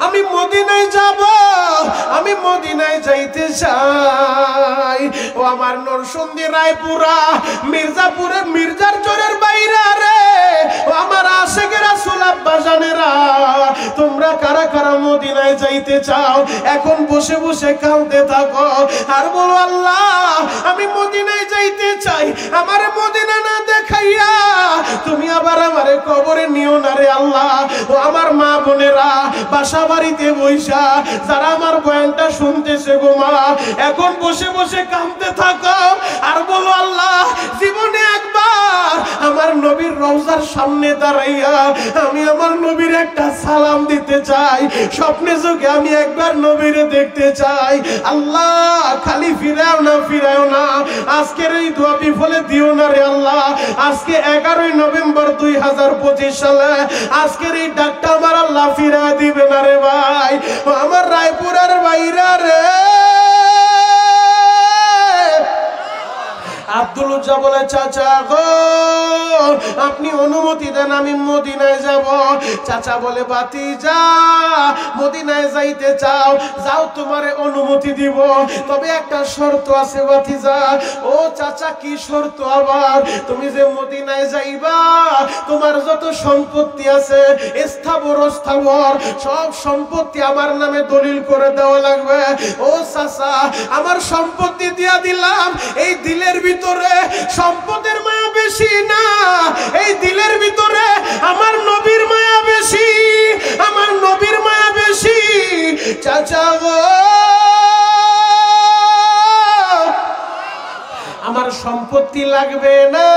আমি মদিনায় যাব, আমি মদিনায় যাইতে চাই। ও আমার নরসিংদী, রায়পুরা, মির্জাপুরের মির্জার চরের বাইরে রে, ও আমার আশিক রাসূল আব্বা জানেরা, তোমরা কারা কারা মদিনায় যাইতে চাও? এখন বসে বসে কাঁদতে থাকো আর বলো, আল্লাহ আমি মদিনায় যাইতে চাই, আমারে মদিনা না দেখাইয়া তুমি আবার আমারে কবরে নিও না রে আল্লাহ। ও আমার মা বোনেরা বাসা বাড়িতে বইসা যারা আমার বয়ানটা শুনতেছে গো মা, এখন বসে বসে কাঁদতে থাকো আর বলো, আল্লাহ জীবনে একবার আমার নবীর রওজার সামনে দাঁড়াইয়া আমি আমার নবীর একটা সালাম দিতে চাই, স্বপ্নে যোগে আমি একবার নবীরে দেখতে চাই। আল্লাহ খালি ফিরাও না, আজকের এই দোয়া বিফলে দিও না রে আল্লাহ। আজকে 11 নভেম্বর 2025 সালে আজকের এই ডাকটা আমার আল্লাহ ফিরা দিবে না রে ভাই। আমার রায়পুরের বাইরে রে আব্দুল উজ্জা বলে চাচা গো আপনি অনুমতি দেন আমি মদিনায় যাব। চাচা বলে ভাতিজা মদিনায় যাইতে চাও যাও তোমারে অনুমতি দিব, তবে একটা শর্ত আছে ভাতিজা। ও চাচা কি শর্ত আবার? তুমি যে মদিনায় যাইবা তোমার যত সম্পত্তি আছে স্থাবর অস্থাবর সব সম্পত্তি আমার নামে দলিল করে দেওয়া লাগবে। ও চাচা আমার সম্পত্তি দিয়া দিলাম, এই দিলের ভিতরে সম্পদের মায়া বেশি না, এই দিলের ভিতরে আমার নবীর মায়া বেশি, আমার নবীর মায়া বেশি। চাচা গো আমার সম্পত্তি লাগবে না,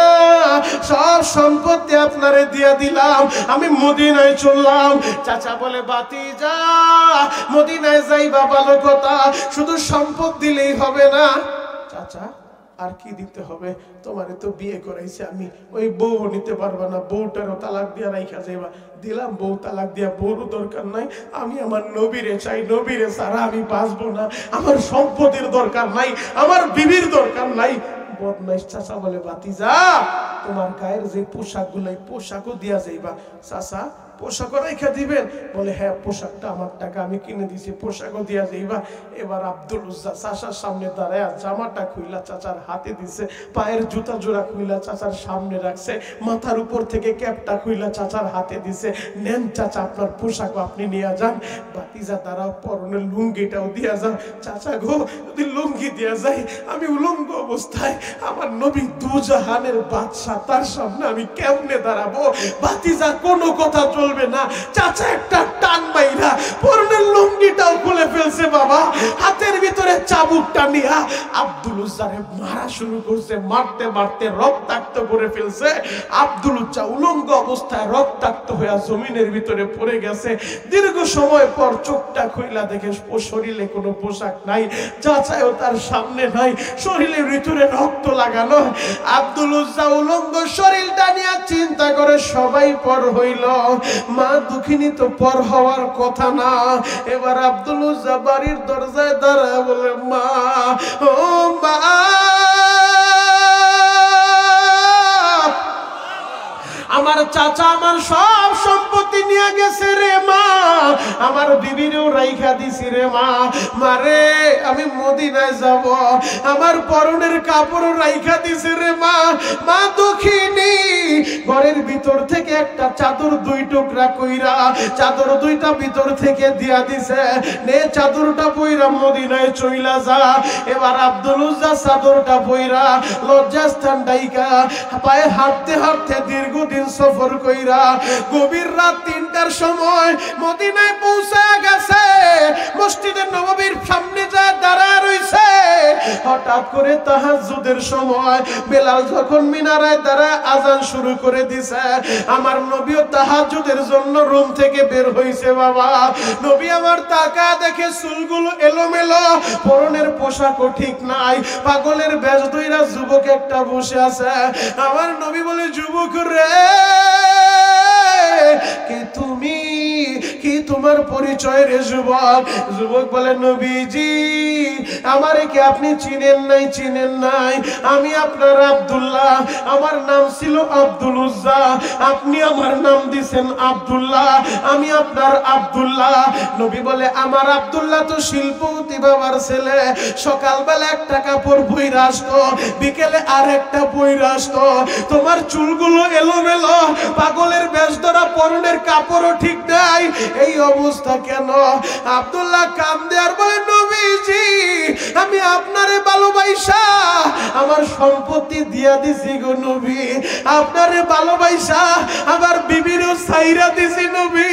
সব সম্পত্তি আপনারে দিয়া দিলাম, আমি মদিনায় চললাম। চাচা বলে ভাতিজা মদিনায় যাইবা ভালো কথা, শুধু সম্পদ দিলেই হবে না। চাচা আর কি দিতে হবে? তোমারে তো বিয়ে করাইছে আমি, ওই বউ নিতে পারবা না, বউটারও তালাক দিয়া রাইখা যাইবা। দিলাম বউ তালাক দিয়া, বউরও দরকার নাই, আমি আমার নবীরে চাই, নবীরে ছাড়া আমি বাঁচবো না, আমার সম্পদের দরকার নাই, আমার বিবির দরকার নাই। বদমাইশ চাচা বলে ভাতিজা তোমার গায়ের যে পোশাক গুলাই পোশাকও দিয়া যাইবা। চাচা পোশাকও রাইখা দিবেন? বলে হ্যাঁ পোশাকটা আমার টাকা আমি কিনে দিছি, পোশাকও দিয়া যাইবা। এবার আব্দুল উজ্জা চাচার সামনে দাঁড়ায় জামাটা খুইলা চাচার হাতে দিছে, পায়ের জুতা জোড়া খুইলা চাচার সামনে রাখছে, মাথার উপর থেকে ক্যাপটা খুইলা চাচার হাতে দিছে। নেন চাচা আপনার পোশাকও আপনি নিয়ে যান। ভাতিজা তারা পরনের লুঙ্গিটাও দিয়া যান। চাচা গো যদি লুঙ্গি দিয়া যায় আমি উলঙ্গ অবস্থায় আমার নবী দুজাহানের বাদশা তার সামনে আমি কেমনে দাঁড়াবো? ভাতিজা কোনো কথা চলবে না। চাচা একটা টান মাইরা পরনের লুঙ্গিটাও খুলে ফেলছে বাবা, হাতের ভিতরে চাবুকটা নিয়া আব্দুল উজ্জারে মারা শুরু করছে, মারতে মারতে রক্তাক্ত করে ফেলছে। আব্দুল উজ্জা উলঙ্গ অবস্থায় রক্তাক্ত হয়ে জমিনের ভিতরে পড়ে গেছে। দীর্ঘ সময় পর চোখটা খুইলা দেখে ও শরীরে কোনো পোশাক নাই, চাচাও তার সামনে নাই, শরীরের ভিতরে রক্ত লাগানো। আব্দুল উজ্জা উলঙ্গ শরীরটা নিয়ে চিন্তা করে সবাই পর হইল, মা দুঃখিনী তো পর হওয়ার কথা না। এবার আব্দুল উজ্জা বাড়ির দরজায় দাঁড়ায় বলে মা ও মা আমার চাচা আমার সব সম্পত্তি নিয়ে গেছে রে মা, আমার বিবিরও রাইখা দিছি রে মা। মারে আমি মদিনায় যাব, আমার পরনের কাপড়ও রাইখা দিছে রে মা। মা দুঃখিনী ঘরের ভিতর থেকে একটা চাদর দুই টুকরা কইরা চাদর দুইটা ভিতর থেকে দিয়া দিছে, নে চাদরটা পইরা মদিনায় চইলা যা। এবার আব্দুল উজ্জা চাদরটা পইরা লজ্জাস্থান ডাইকা পায়ে হাঁটতে হাঁটতে দীর্ঘদিন সফর কইরা গভীর রাত ৩টার সময় মদিনায় পৌঁছে গেছে। মসজিদে নববীর সামনে যায় দাঁড়ায় রইছে। হঠাৎ করে তাহাজ্জুদের সময় বেলাল যখন মিনারায় দাঁড়ায় আজান শুরু করে দিছে, আমার নবীও তাহাজ্জুদের জন্য রুম থেকে বের হইছে বাবা। নবী আমার তাকায় দেখে চুলগুলো এলোমেলো, পরনের পোশাকও ঠিক নাই, পাগলের বেশ ধইরা যুবক একটা বসে আছে। আমার নবী বলে যুবক রে কে তুমি, কি তোমার পরিচয় রে যুবক? যুবক বলে নবীজি আমারে কি আপনি চিনেন নাই? চিনেন নাই? আমি আপনার আব্দুল্লাহ, আমার নাম ছিল আব্দুল উজ্জা, আপনি আমার নাম দিছেন আব্দুল্লাহ, আমি আপনার আব্দুল্লাহ। নবী বলে আমার আব্দুল্লাহ তো শিল্পপতি বাবার ছেলে, সকালবেলা একটা কাপড় পইরা আসতো, বিকেলে আর একটা পইরা আসতো, তোমার চুলগুলো এলোমেলো, পাগলের বেশ ধরা, পরনের কাপড়ও ঠিক নাই, এই অবস্থা কেন? আব্দুল্লাহ কান্দে আর বলে নবীজি আমি আপনারে ভালোবাসা আমার সম্পত্তি দিয়া দিছি গো নবী, আপনারে ভালোবাসা আমার বিবিরও ছাইরা দিছি নবী,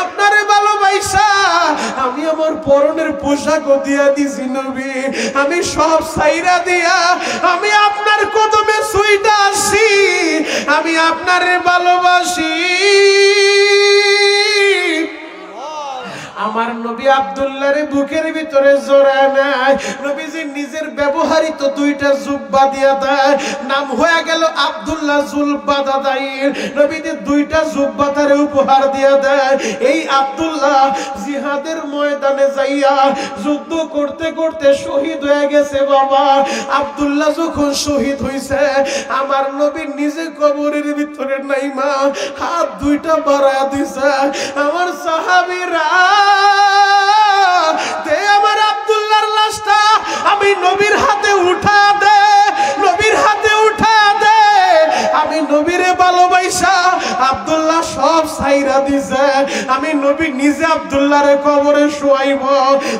আপনারে ভালোবাসা আমি আমার পরনের পোশাকও দিয়া দিছি নবী, আমি সব ছাইরা দিয়া আমি আপনার কদমে ছুঁইটা আসি, আমি আপনারে ভালোবাসি। আমার নবী আব্দুল্লাহর বুকের ভিতরে জড়ায় নেয়, নবীজি নিজের ব্যবহৃত দুইটা জুব্বা দিয়া দেয়, নাম হয়ে গেল আব্দুল্লাহ জুলবাদাদাইর। নবীজি দুইটা জুব্বা তার উপহার দিয়া দেয়। এই আব্দুল্লাহ জিহাদের ময়দানে যাইয়া যুদ্ধ করতে করতে শহীদ হয়ে গেছে। বাবা আব্দুল্লাহ যখন শহীদ হইছে, আমার নবী নিজে কবরের ভিতরে নাইমা হাত দুইটা বাড়ায়া দিছে। আমার সাহাবীরা দে আমার আব্দুল্লাহর লাশটা আমি নবীর হাতে উঠা দে, নবীর হাতে উঠা দে। আমি নবীরে ভালোবাসা আব্দুল্লাহ সব ছাইরা দিছে। আমি নবী নিজে আব্দুল্লাহরে কবরে শোয়াইব।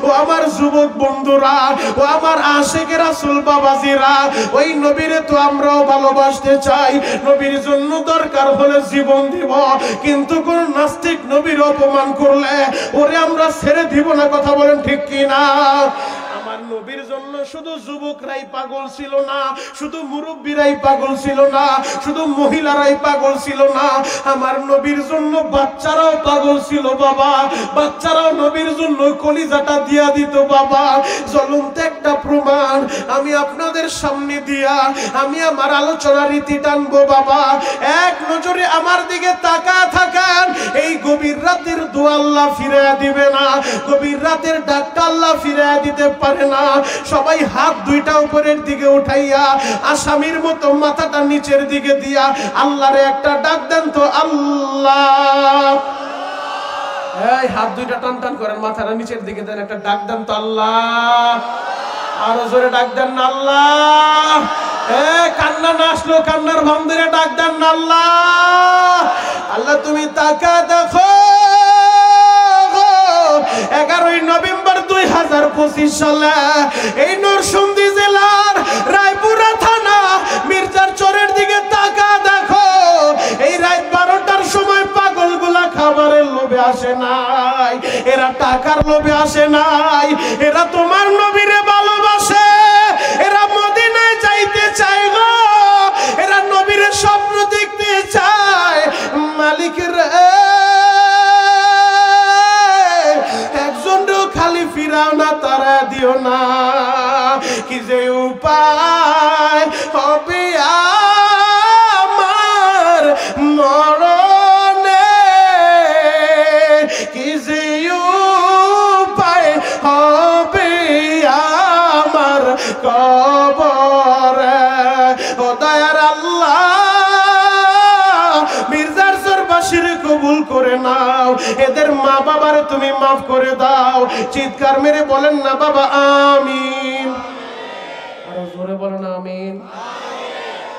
ও আমার যুবক বন্ধুরা, ও আমার আশিক রাসূল বাবাজিরা, ওই নবীরে তো আমরাও ভালোবাসতে চাই। নবীর জন্য দরকার হলে জীবন দিব, কিন্তু কোন নাস্তিক নবীর অপমান করলে ওরে আমরা ছেড়ে দিব না। কথা বলেন ঠিক কি না? আমার নবীর জন্য শুধু যুবকরাই পাগল ছিল না, শুধু মুরব্বীরাই পাগল ছিল না, শুধু মহিলারাই পাগল ছিল না, আমার নবীর জন্য বাচ্চারাও পাগল ছিল। বাবা বাচ্চারাও নবীর জন্য কলিজাটা দিয়া দিত। বাবা জ্বলন্ত একটা প্রমাণ আমি আপনাদের সামনে দিয়া আমি আমার আলোচনা রীতি টানবো। বাবা এক নজরে আমার দিকে তাকা থাকেন। এই গভীর রাতের দোয়া আল্লাহ ফিরিয়ে দিবে না, গভীর রাতের ডাকটা আল্লাহ ফিরিয়ে দিতে পারে না। সবাই হাত দুইটা উপরের দিকে উঠাইয়া আসামির মতো মাথাটা নিচের দিকে দিয়া আল্লাহরে একটা ডাক দেন তো, আল্লাহ। এই হাত দুইটা টান টান করেন, মাথাটা নিচের দিকে দেন, একটা ডাক দেন তো, আল্লাহ। আরো জোরে ডাক দেন না, আল্লাহ। কান্না না আসলো কান্নার ভান ধরে ডাক দেন না, আল্লাহ। আল্লাহ তুমি তাকা দেখো। 11 নভেম্বর 2025 সালে এই নরসিংদী জেলার রায়পুরা থানা মির্জার চরের দিকে তাকা দেখো। এই রাত 12টার সময় পাগলগুলা খাবারের লোভে আসে নাই, এরা টাকার লোভে আসে নাই, এরা তোমার নবীরে ভালোবাসে, এরা মদিনায় যাইতে চায় গো, এরা নবীরে স্বপ্ন দেখতে চায়। মালিকের খালি ফিরাও না, তারা দিও না। কি যে উপায় হবে আমার মরণে, কি যে উপায় হবে আমার কবরে। ও দয়ার আল্লাহ মির্জার চরবাসীর কবুল করে নাও, এদের মা বাবারে তুমি মাফ করে দাও। চিৎকার মেরে বলেন না বাবা আমিন। আরো জোরে বলেন আমিন।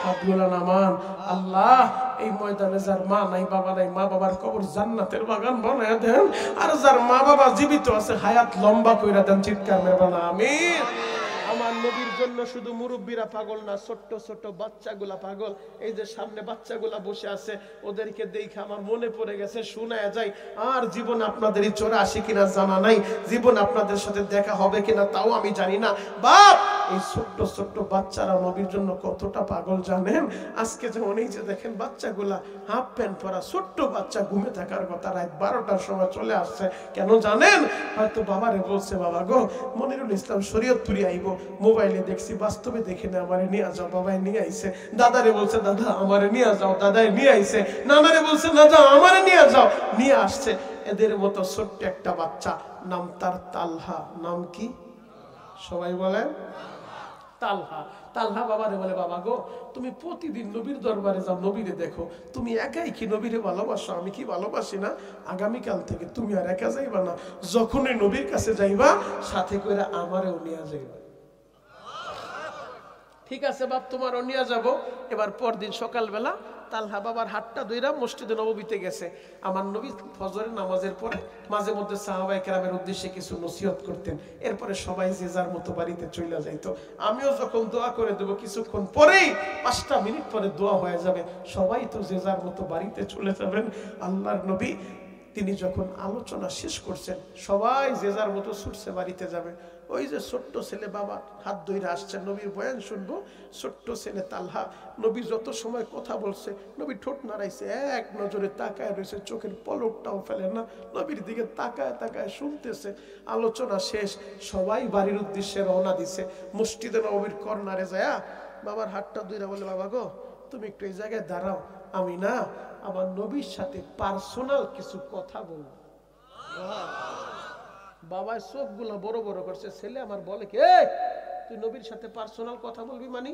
হাতগুলো নামান। আল্লাহ এই ময়দানে যার মা নাই বাবা নাই, মা বাবার কবর জান্নাতের বাগান বানায় দেন। আর যার মা বাবা জীবিত আছে হায়াত লম্বা কইরা দেন। চিৎকার মেরে বলেন আমিন। আমার নবীর জন্য শুধু মুরব্বীরা পাগল না, ছোট্ট ছোট্ট বাচ্চাগুলা পাগল। এই যে সামনে বাচ্চাগুলা বসে আছে, ওদেরকে দেখে আমার মনে পড়ে গেছে, শোনায় যায়। আর জীবন আপনাদের এই চোরা আসে কিনা জানা নাই, জীবন আপনাদের সাথে দেখা হবে কিনা তাও আমি জানি না। বাপ এই ছোট্ট ছোট্ট বাচ্চারা নবীর জন্য কতটা পাগল জানেন? আজকে যেমন এই যে দেখেন বাচ্চাগুলা হাফ প্যান্ট পরা ছোট্ট বাচ্চা ঘুমে থাকার কথা রাত 12টার সময় চলে আসছে। কেন জানেন? হয়তো বাবারে বলছে, বাবা গো মনিরুল ইসলাম শরীয়তপুরি আইব, মোবাইলে দেখছি, বাস্তবে দেখে না, আমারে নিয়ে যাও। বাবাই নিয়ে আইছে। দাদারে বলছে, দাদা আমারে নিয়ে যাও। দাদাই নিয়ে আইছে। নানারে বলছে, না যাও আমারে নিয়ে যাও। নিয়ে আসছে। এদের মতো ছোট্ট একটা বাচ্চা, নাম তার তালহা। নাম কি? সবাই বলেন তালহা। তালহা বাবারে বলে, বাবা গো তুমি প্রতিদিন নবীর দরবারে যাও, নবীরে দেখো, তুমি একাই কি নবীরে ভালোবাসো? আমি কি ভালোবাসি না? আগামীকাল থেকে তুমি আর একা যাইবা না, যখনই নবীর কাছে যাইবা সাথে করে আমারেও নিয়ে যাইবা। ঠিক আছে বাপ, তোমারও নিয়ে যাবো। এবার পরদিন সকালবেলা তালহা বাবার হাতটা ধইরা মসজিদে নববীতে গেছে। আমার নবী ফজরের নামাজের পরে মাঝে মধ্যে সাহাবায়ে কেরামের উদ্দেশ্যে কিছু নসিহত করতেন। এরপরে সবাই যে যার মতো বাড়িতে চলে যাইতো। আমিও যখন দোয়া করে দেবো, কিছুক্ষণ পরেই 5টা মিনিট পরে দোয়া হয়ে যাবে, সবাই তো যে যার মতো বাড়িতে চলে যাবেন। আল্লাহর নবী তিনি যখন আলোচনা শেষ করছেন, সবাই যে যার মতো ছুটছে বাড়িতে যাবে। ওই যে ছোট্ট ছেলে বাবা হাত ধরে আসছে নবীর বয়ান শুনবো, ছোট্ট ছেলে তালহা নবী যত সময় কথা বলছে নবী ঠোঁট নাড়াইছে, এক নজরে তাকায় রয়েছে, চোখের পলকটাও ফেলে না, নবীর দিকে তাকায় তাকায় শুনতেছে। আলোচনা শেষ, সবাই বাড়ির উদ্দেশ্যে রওনা দিছে। মসজিদে নববীর কর্নারে যায় বাবার হাতটা ধরে বলে, বাবা গো তুমি একটু এই জায়গায় দাঁড়াও, আমি না আমার নবীর সাথে পার্সোনাল কিছু কথা বলবো। বাবা চোখগুলো বড় বড় করছে, ছেলে আমার বলে কি তুই নবীর সাথে পার্সোনাল কথা বলবি? মানে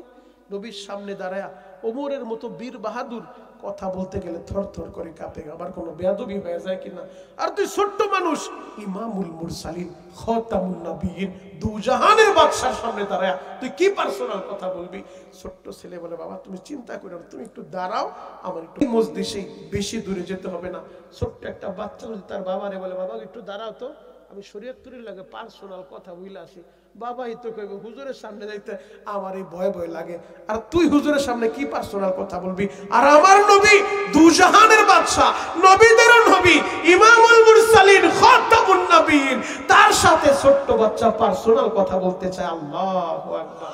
নবীর সামনে দাঁড়ায়া ওমরের মতো বীর বাহাদুর কথা বলতে গেলে থর থর করে কাঁপে, আবার কোনো বেয়াদবি হয়ে যায় কিনা। আর তুই ছোট্ট মানুষ, ইমামুল মুরসালিন খাতামুন নবিয়্যিন, দুজাহানের বাদশার সামনে দাঁড়ায়া তুই কি পার্সোনাল কথা বলবি? ছোট্ট ছেলে বলে, বাবা তুমি চিন্তা করো না, তুমি একটু দাঁড়াও, আমার একটু মজলিসে, বেশি দূরে যেতে হবে না। ছোট্ট একটা বাচ্চা যদি তার বাবারে বলে, বাবা একটু দাঁড়াও তো, আমি শরীয়তুরের লাগে পার্সোনাল কথা বইলা আসি। বাবাই তো কইবে হুজুরের সামনে যাইতে আমার এই ভয় ভয় লাগে, আর তুই হুজুরের সামনে কি পার্সোনাল কথা বলবি? আর আমার নবী দুজাহানের বাদশা, নবীদের নবী, ইমামুল মুরসালিন খাতামুন নবিয়্যিন, তার সাথে ছোট্ট বাচ্চা পার্সোনাল কথা বলতে চায়। আল্লাহু আকবার।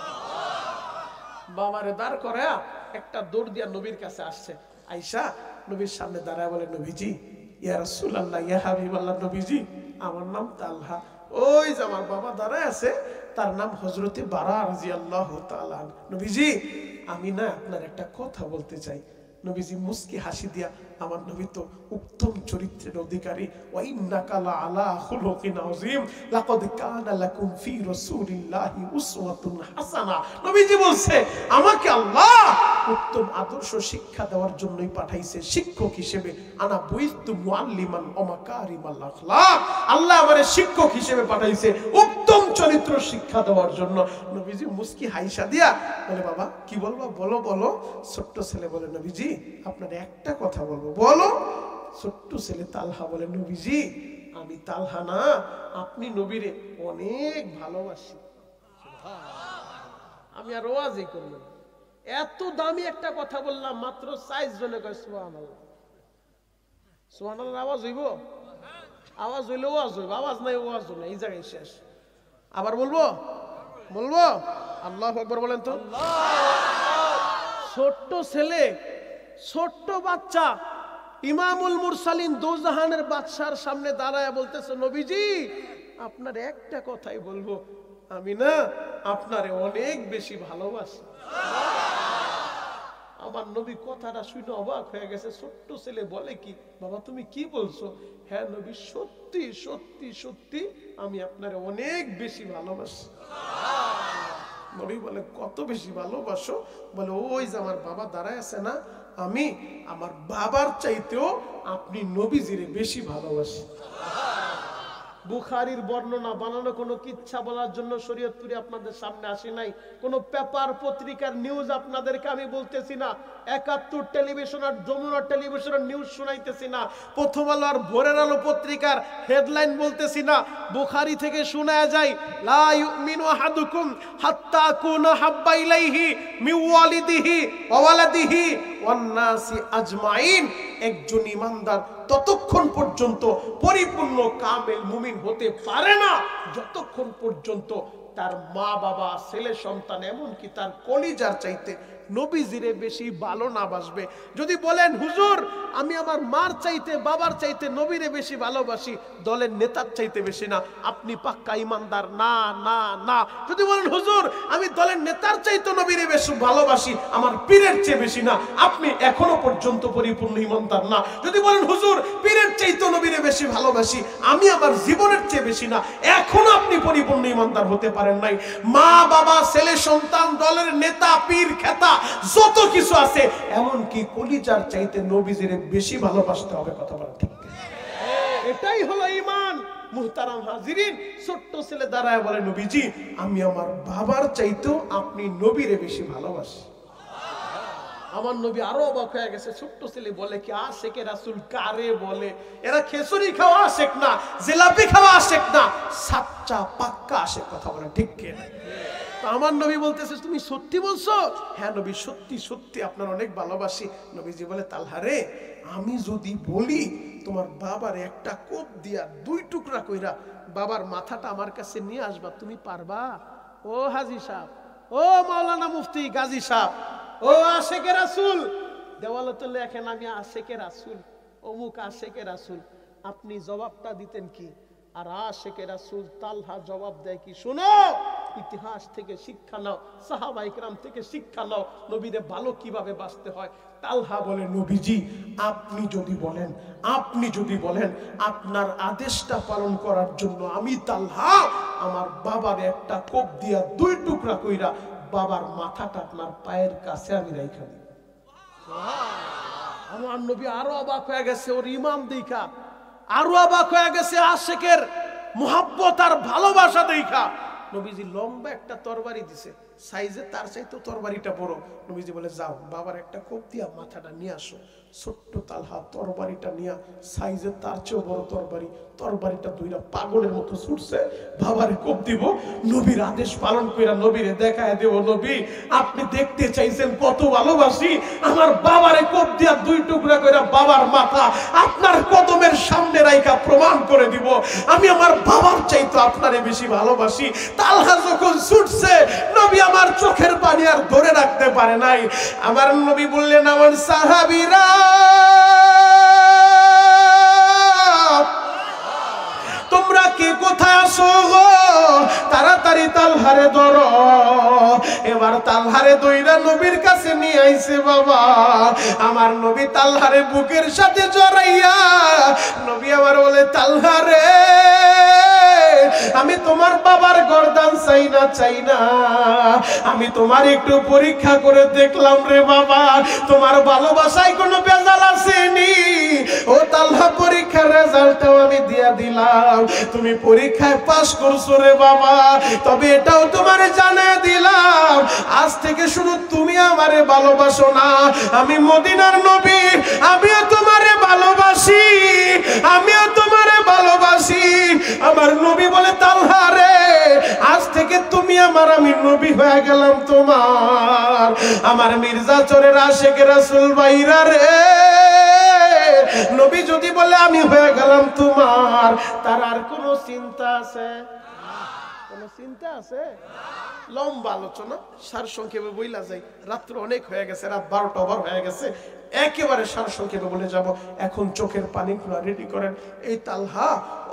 বাবারে দাঁড় করে একটা দৌড় দিয়া নবীর কাছে আসছে। আয়েশা নবীর সামনে দাঁড়ায় বলে, নবীজি, ইয়া রাসূলুল্লাহ, ইয়া হাবিবাল্লাহ, নবীজি আমার নাম তালহা। ওই যে আমার বাবা দাঁড়ায় আছে, তার নাম হযরতে বারা রাদিয়াল্লাহু তাআলা। নবীজি আমি না আপনার একটা কথা বলতে চাই। নবীজি মুস্কি হাসি দিয়া, আমার নবী তো উত্তম চরিত্রের অধিকারী, ওয়া ইন্নাকা লাআলা খুলুকিন আযীম, লাকাদ কানা লাকুম ফি রাসূলিল্লাহি উসওয়াতুন হাসানাহ। নবীজি বলছে আমাকে আল্লাহ উত্তম আদর্শ শিক্ষা দেওয়ার জন্যই পাঠাইছে শিক্ষক হিসেবে। আনা বুইতু মুআল্লিমান ওয়া মাকারিমাল আখলাক, আল্লাহ আমারে শিক্ষক হিসেবে পাঠাইছে উত্তম চরিত্র শিক্ষা দেওয়ার জন্য। নবীজি মুস্কি হাসা দিয়া বলে, বাবা কি বলবো বলো বলো। ছোট্ট ছেলে বলে, নবীজি আপনার একটা কথা বলবো, বলো। ছোট্ট ছেলে তালহা বলে, নবীজি আমি তালহা না, আপনি নবীরে অনেক ভালোবাসি। আমি আর ওয়াজই করলাম, এত দামি একটা কথা বললাম, মাত্র 4 জনে কয় সুবহানাল্লাহ। সুবহানাল্লাহ আওয়াজ হইব? আওয়াজ হইলে ওয়াজ হইব, আওয়াজ নাই ওয়াজ নাই, এই জায়গায় শেষ। আবার বলবো বলবো আল্লাহু আকবার বলেন তো। ছোট্ট ছেলে, ছোট্ট বাচ্চা, ইমামুল মুরসালিন দোজাহানের বাদশার সামনে দাঁড়ায় বলতেছে, নবীজি আপনার একটা কথাই বলবো, আমি না আপনারে অনেক বেশি ভালোবাসি। আমার নবী কথাটা শুনে অবাক হয়ে গেছে। ছোট্ট ছেলে বলে কি, বাবা তুমি কি বলছো? হ্যাঁ নবী, সত্যি সত্যি সত্যি আমি আপনারে অনেক বেশি ভালোবাসি। নবী বলে, কত বেশি ভালোবাসো? বলে, ওই যে আমার বাবা দাঁড়ায় আছে না, আমি আমার বাবার চাইতেও আপনি নবীজিরে বেশি ভালোবাসি। বুখারীর বর্ণনা বানানো কোনো কিচ্ছা বলার জন্য শরীয়তপুরে আপনাদের সামনে আসি নাই, কোনো পেপার পত্রিকার নিউজ আপনাদেরকে আমি বলতেছি না, 71 টেলিভিশন আর যমুনা টেলিভিশনের নিউজ শোনাইতেছি না, প্রথম আলো আর ভোরের আলো পত্রিকার হেডলাইন বলতেছি না। বুখারী থেকে শোনা যায়, লা ইউমিনু আহাদুকুম হাত্তা আকুনা হাব্বা ইলাইহি মিন ওয়ালিদিহি ওয়া ওয়ালাদিহি ওয়ান নাসি আজমাইন। একজন ঈমানদার ততক্ষণ পর্যন্ত পরিপূর্ণ কামেল মুমিন হতে পারে না যতক্ষণ পর্যন্ত তার মা বাবা, ছেলে সন্তান, এমনকি তার কলিজার চাইতে নবীজিরে বেশি ভালো না বাসবে। যদি বলেন হুজুর আমি আমার মার চাইতে বাবার চাইতে নবীরে বেশি ভালোবাসি, দলের নেতার চাইতে বেশি না, আপনি পাক্কা ইমানদার না না না। যদি বলেন হুজুর আমি দলের নেতার চাইতে নবীরে বেশি ভালোবাসি, আমার পীরের চেয়ে বেশি না, আপনি এখনো পর্যন্ত পরিপূর্ণ ইমানদার না। যদি বলেন হুজুর পীরের চাইতে নবীরে বেশি ভালোবাসি, আমি আমার জীবনের চেয়ে বেশি না, এখনো আপনি পরিপূর্ণ ইমানদার হতে পারেন নাই। মা বাবা, ছেলে সন্তান, দলের নেতা, পীর খেতা যত কিছু আছে, এমনকি কলিজার চাইতে নবীজিরে বেশি ভালোবাসতে হবে। কথা বলা ঠিক, এটাই হলো ঈমান। মুহতারাম হাজিরিন, ছোট্ট ছেলে দাঁড়ায় বলে, নবীজি আমি আমার বাবার চাইতেও আপনি নবীরে বেশি ভালোবাসি। আমার নবী আরো অবাক হয়ে গেছে। ছোট্ট ছেলে বলে কি, আশেকে রাসূল কারে বলে? এরা খেসুরি খাওয়া আশেক না, জিলাপি খাওয়া আশেক না, সাচ্চা পাক্কা আশেক। কথা বলা ঠিক কিনা? আমার নবী বলতেছে, তুমি সত্যি বলছো? হ্যাঁ নবী, সত্যি সত্যি আপনার অনেক ভালোবাসি। নবীজি বলে, তালহা রে, আমি যদি বলি তোমার বাবার একটা কোপ দিয়া 2 টুকরা কইরা বাবার মাথাটা আমার কাছে নিয়ে আসবা, তুমি পারবা? ও হাজী সাহেব, ও মাওলানা মুফতি গাজী সাহেব, ও আশেকে রাসূল, দেওয়ালে তো লেখেন আমি আশেকে রাসূল, অমুক আশেকে রাসূল, আপনি জবাবটা দিতেন কি? আর আশেকে রাসূল তালহা জবাব দেয় কি? শোনো, ইতিহাস থেকে শিক্ষা নাও, সাহাবা ইকরাম থেকে শিক্ষা নাও, নবীরে ভালো কিভাবে বাঁচতে হয়। তালহা বলে, নবীজি আপনি যদি বলেন আপনার আদেশটা পালন করার জন্য আমি তালহা আমার বাবার একটা কোপ দিয়া 2 টুকরা কইরা বাবার মাথাটা আপনার পায়ের কাছে আমি রাইখা দিই। আমার নবী আরো অবাক হয়ে গেছে, ওর ইমাম দেখা আরো অবাক হয়ে গেছে, আশেকের মুহাব্বত আর ভালোবাসা দেখা। নবীজি লম্বা একটা তরবারি দিছে, সাইজে তার চাইতে তরবারিটা বড়। নবীজি বলে, যাও বাবার একটা কোপ দিয়া মাথাটা নিয়ে আসো। ছোট্ট তালহা তরবারিটা নিয়ে, সাইজে তার চেয়েও বড় তরবারিটা দুইটা পাগলের মতো ছুটছে, বাবারে কোপ দিব। নবীর আদেশ পালন কইরা নবীরে দেখায় দেব, নবী আপনি দেখতে চাইছেন কত ভালোবাসি, আমার বাবারে কোপ দিয়া 2 টুকরা কইরা বাবার মাথা আপনার কদমের সামনে রাইখা প্রমাণ করে দিব আমি আমার বাবার চাইতে আপনারে বেশি ভালোবাসি। তালহা যখন ছুটছে, নবী আমার চোখের পানি আর ধরে রাখতে পারে নাই। আমার নবী বললেন, আমার সাহাবীরা তোমরা কে কোথায় আসো গো, তাড়াতাড়ি তালহারে ধরো। এবার তালহারে দইরা নবীর কাছে নিয়ে আইছে। বাবা আমার নবী তালহারে বুকের সাথে জড়াইয়া নবী আমার বলে, তালহারে আমি তোমার বাবার গর্দান চাই না, আমি তোমার একটু পরীক্ষা করে দেখলাম রে বাবা, তোমার ভালোবাসায় কোনো বেজাল আসেনি। ও তালহা, পরীক্ষার রেজাল্টটাও আমি দিয়া দিলাম, তুমি পরীক্ষায় পাস করছো রে বাবা। তবে এটাও তোমারে জানিয়ে দিলাম, আজ থেকে শুধু তুমি আমারে ভালোবাসো না, আমি মদিনার নবী, আমিও তোমারে ভালোবাসি, আমিও তোমারে ভালোবাসি। আমার নবী বলে, তালহা রে আজ থেকে তুমি আমার, আমি নবী হয়ে গেলাম তোমার। আমার মির্জাচরের আশেকে রাসূল ভাইরা রে, নবী যদি বলে আমি হয়ে গেলাম তোমার, তার আর কোনো চিন্তা আছে? কোনো চিন্তা আছে? লম্বা আলোচনা, সারসংক্ষেপে বইলা যাই, রাত্র অনেক হয়ে গেছে, রাত 12টা ওভার হয়ে গেছে, একেবারে সারসংক্ষেপে বলে যাব। এখন চোখের পানিগুলো রেডি করেন। এই তালহা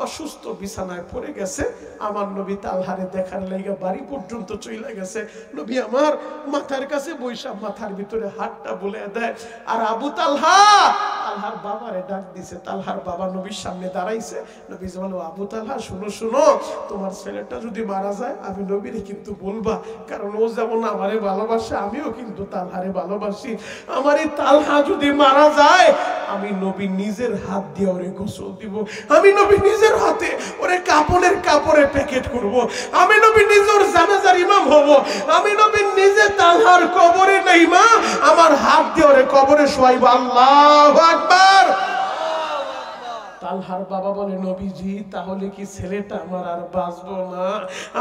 অসুস্থ, বিছানায় পড়ে গেছে। আমার নবী তালহারে দেখার লাগা বাড়ি পর্যন্ত চলে গেছে। নবী আমার মাথার কাছে বৈশা মাথার ভিতরে হাতটা বুলিয়ে দেয়। আর আবু তালহা তালহার বাবারে ডাক দিছে। তালহার বাবা নবীর সামনে দাঁড়াইছে। নবী বলে, আবু তালহা শুনো, তোমার ছেলেটা যদি মারা যায় আমি নবীরে কিন্তু বলবা, কারণ ও যেমন আমারে ভালোবাসে আমিও কিন্তু তালহারে ভালোবাসি। আমার এই তালহা যদি মারা যায় আমি নবী নিজের হাত দিয়ে ওরে গোসল দিব, আমি নবী নিজের হাতে ওরে কাপড়ে প্যাকেট করব, আমি নবী নিজের জানাজার ইমাম হব, আমি নবী নিজে তালহার কবরে নেই মা আমার হাত দিয়ে ওরে কবরে শোয়াইব। আল্লাহু আকবার। তালহার বাবা বলে, নবীজি তাহলে কি ছেলেটা আমার আর বাঁচবো না?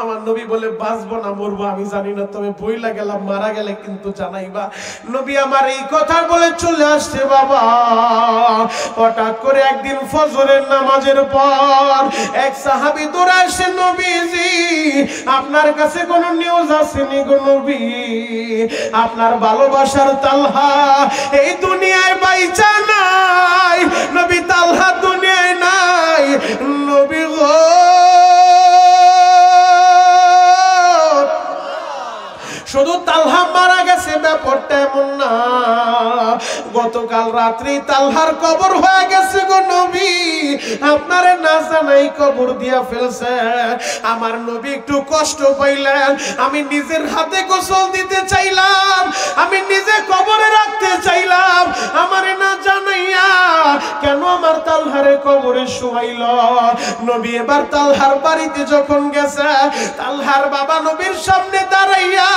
আমার নবী বলে, বাঁচবো না মরবো আমি জানি না, তবে বইলা গেলাম মারা গেলে কিন্তু জানাইবা। নবী আমার এই কথা বলে চলে আসছে। বাবা হঠাৎ করে একদিন ফজরের নামাজের পর এক সাহাবী দৌড়ে আসে, নবীজি আপনার কাছে কোনো নিউজ আসেনি গো নবী? আপনার ভালোবাসার তালহা এই দুনিয়ায় বাইচা নাই। নবী, তালহা দুনিয়ায় নাই নবী গো, শুধু তালহা মারা গেছে ব্যাপারটা এমন না, গতকাল রাত্রি তালহার কবর হয়ে গেছে গো নবী, আপনারে না জানাই কবর দিয়া ফেলছে। আমার নবী একটু কষ্ট পাইলেন, আমি নিজের হাতে গোসল দিতে চাইলাম, আমি নিজে কবরে রাখতে চাইলাম, আমারে না জানাইয়া কেন আমার তালহারে কবরে শোয়াইল? নবী এবার তালহার বাড়িতে যখন গেছে, তালহার বাবা নবীর সামনে দাঁড়াইয়া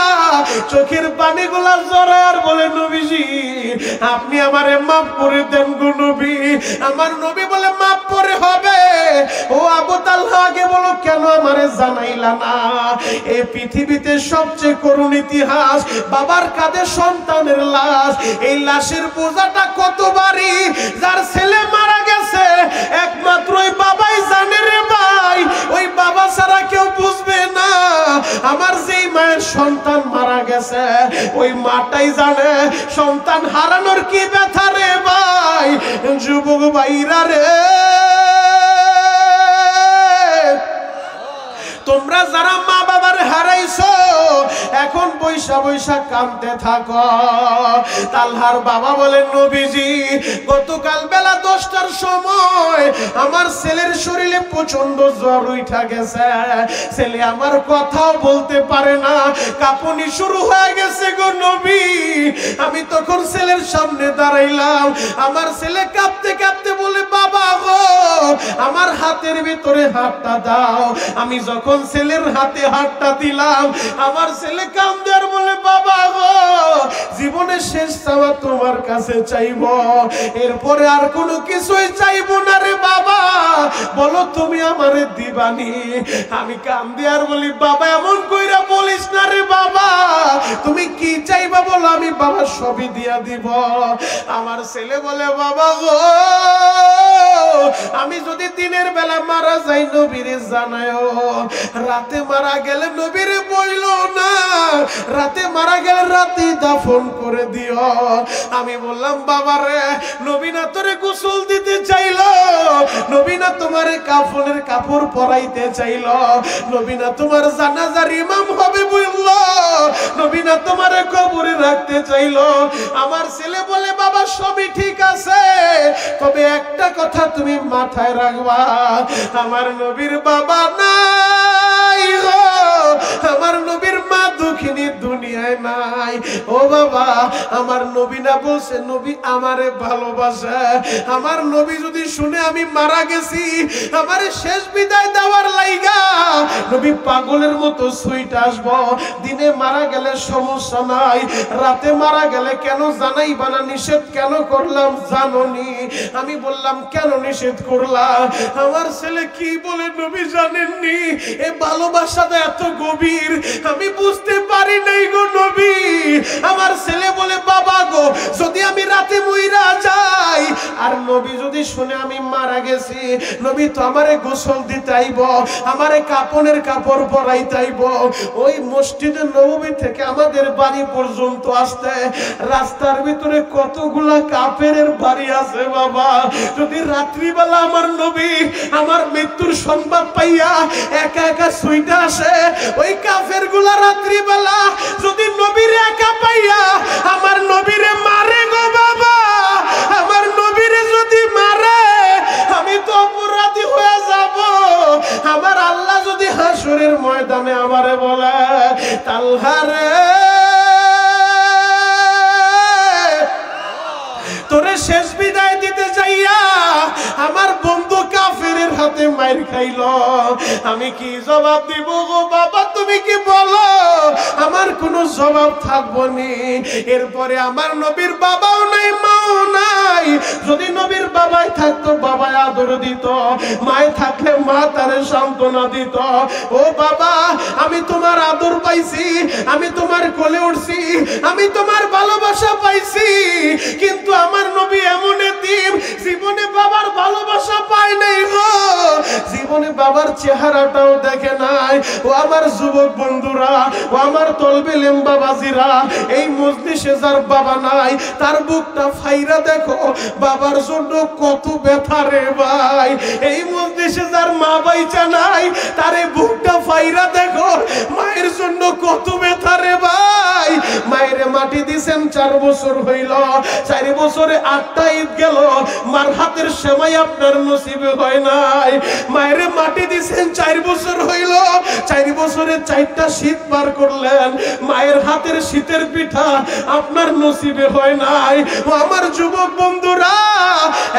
চোখের পানিগুলা জড়ায় আর বলে, নবীজি আপনি আমারে মাফ করে দেন গো নবী। আমার নবী বলে, মাফ করে হবে? ও আবু তালহা আগে বলো কেন আমারে জানাইলা না? এই পৃথিবীতে সবচেয়ে করুণ ইতিহাস, বাবার কাঁধে সন্তানের লাশ, এই লাশের বোঝাটা কত ভারী। যার ছেলে মারা গেছে ওই মাটাই জানে সন্তান হারানোর কি ব্যথা রে ভাই। যুবক ভাইরা রে, তোমরা যারা মা বাবার হারাইছো এখন বৈশা বৈশা কাঁদতে থাকো। তালহার বাবা বলেন, নবীজি গতকাল বেলা 10টার সময় আমার ছেলের শরীরে প্রচন্ড জ্বর উঠা গেছে, ছেলে আমার কথাও বলতে পারে না, কাঁপুনি শুরু হয়ে গেছে গো নবী। আমি তখন ছেলের সামনে দাঁড়াইলাম, আমার ছেলে কাঁপতে কাঁপতে বলে, বাবা গো আমার হাতের ভিতরে হাতটা দাও। আমি যখন ছেলের হাতে হাতটা দিলাম, আমার ছেলে কাঁদে আর বলে, বাবা গো জীবনের শেষ চাওয়া তোমার কাছে চাইব, এরপরে আর কোনো কিছুই চাইব না রে বাবা, বলো তুমি আমারে দিবানি। আমি কাঁদে আর বলি, বাবা এমন কইরা বলিস না রে বাবা, তুমি কি চাইবা বলো, আমি বাবা সবই দিয়া দিব। আমার ছেলে বলে, বাবা গো আমি যদি দিনের বেলা মারা যাই নবীরে জানায়ও, রাতে মারা গেলে নবীরে বইলো না, রাতে মারা গেলে রাতে দাফন করে দিও। আমি বললাম, বাবা রে নবী না তোরে গোসল দিতে চাইলো, নবী না তোমারে কাফনের কাপড় পরাইতে চাইলো, নবী না তোমার জানাজার ইমাম হবে বললো, নবী না তোমারে কবরে রাখতে চাইলো। আমার ছেলে বলে, বাবা সবই ঠিক আছে, তবে একটা কথা তুমি মাথায় রাখবা, আমার নবীর বাবা নাই গো, আমার নবীর মা দুঃখিনী দুনিয়ায় নাই। ও বাবা আমার নবী না বলছে নবী আমারে ভালোবাসে, আমার নবী যদি শুনে আমি মারা গেছি, আমারে শেষ বিদায় দেওয়ার লাইগা নবী পাগলের মতো সুইট আসবো। দিনে মারা গেলে সমস্যা নাই, রাতে মারা গেলে কেন জানাইবা না, নিষেধ কেন করলাম জানোনি? আমি বললাম, কেন নিষেধ করলাম? আমার ছেলে কি বলে নবী জানেননি, এই ভালোবাসাটা এত গভীর আমি বুঝতে পারি নাই গো নবী। আমার ছেলে বলে, বাবা গো যদি আমি রাতে মইরা যাই আর নবী যদি শুনে আমি মারা গেছি, নবী তো আমারে গোসল দিতে আইব, আমারে কাপনের কাপড় পরাইতে আইব। ওই মসজিদে নববী থেকে আমাদের বাড়ি পর্যন্ত আসতে রাস্তার ভিতরে কতগুলা কাফেরের বাড়ি আছে বাবা। যদি রাত্রিবেলা আমার নবী আমার মৃত্যুর সংবাদ পাইয়া একা একা শুইতে আসে, ওই কাফের গুলা রাত্রিবেলা যদি নবীর একা পাইয়া আমার নবীরে মারে গো বাবা, আমার নবীরে যদি মারে আমি তো অপরাধী হয়ে যাব। আমার আল্লাহ যদি হাসরের ময়দানে আমারে বলে, তালহারে তোরে শেষ বিদায় দিতে যাইয়া আমার বন্ধু কাফেরের হাতে মাইর খাইলো, আমি কি জবাব দিব গো বাবা? তুমি কি বলো? আমার কোনো জবাব থাকবো নি। এরপরে আমার নবীর বাবাও নাই, মাও নাই। যদি নবীর বাবাই থাকতো বাবাই আদর দিত, মায় থাকলে মা তারে সান্ত্বনা দিত। ও বাবা আমি তোমার আদর পাইছি, আমি তোমার কোলে উঠছি, আমি তোমার ভালোবাসা পাইছি, কিন্তু আমার নবী এমন এতিম, জীবনে বাবার ভালোবাসা পায় নাই গো, জীবনে বাবার চেহারাটাও দেখে নাই। ও আমার যুবক বন্ধুরা, ও আমার তলবে লেম্বা বাজিরা, এই মজলিসে যার বাবা নাই তার বুকটা ফাইরা দেখো বাবার জন্য কত ব্যথা রে ভাই। এই মজলিসে যার মা বাইচা নাই তার এই বুকটা ফাইরা দেখো মায়ের জন্য কত ব্যথা রে ভাই। মায়ের মাটি দিছেন 4 বছর হইল, 4 বছরে 8টা ঈদ গেল, মার হাতের সেমাই আপনার নসিবে হয় নাই। মায়ের মাটি দিছেন 4 বছর হইল, 4 বছরে 4টা শীত পার করলেন, মায়ের হাতের শীতের পিঠা আপনার নসিবে হয় নাই। ও আমার যুবক বন্ধুরা,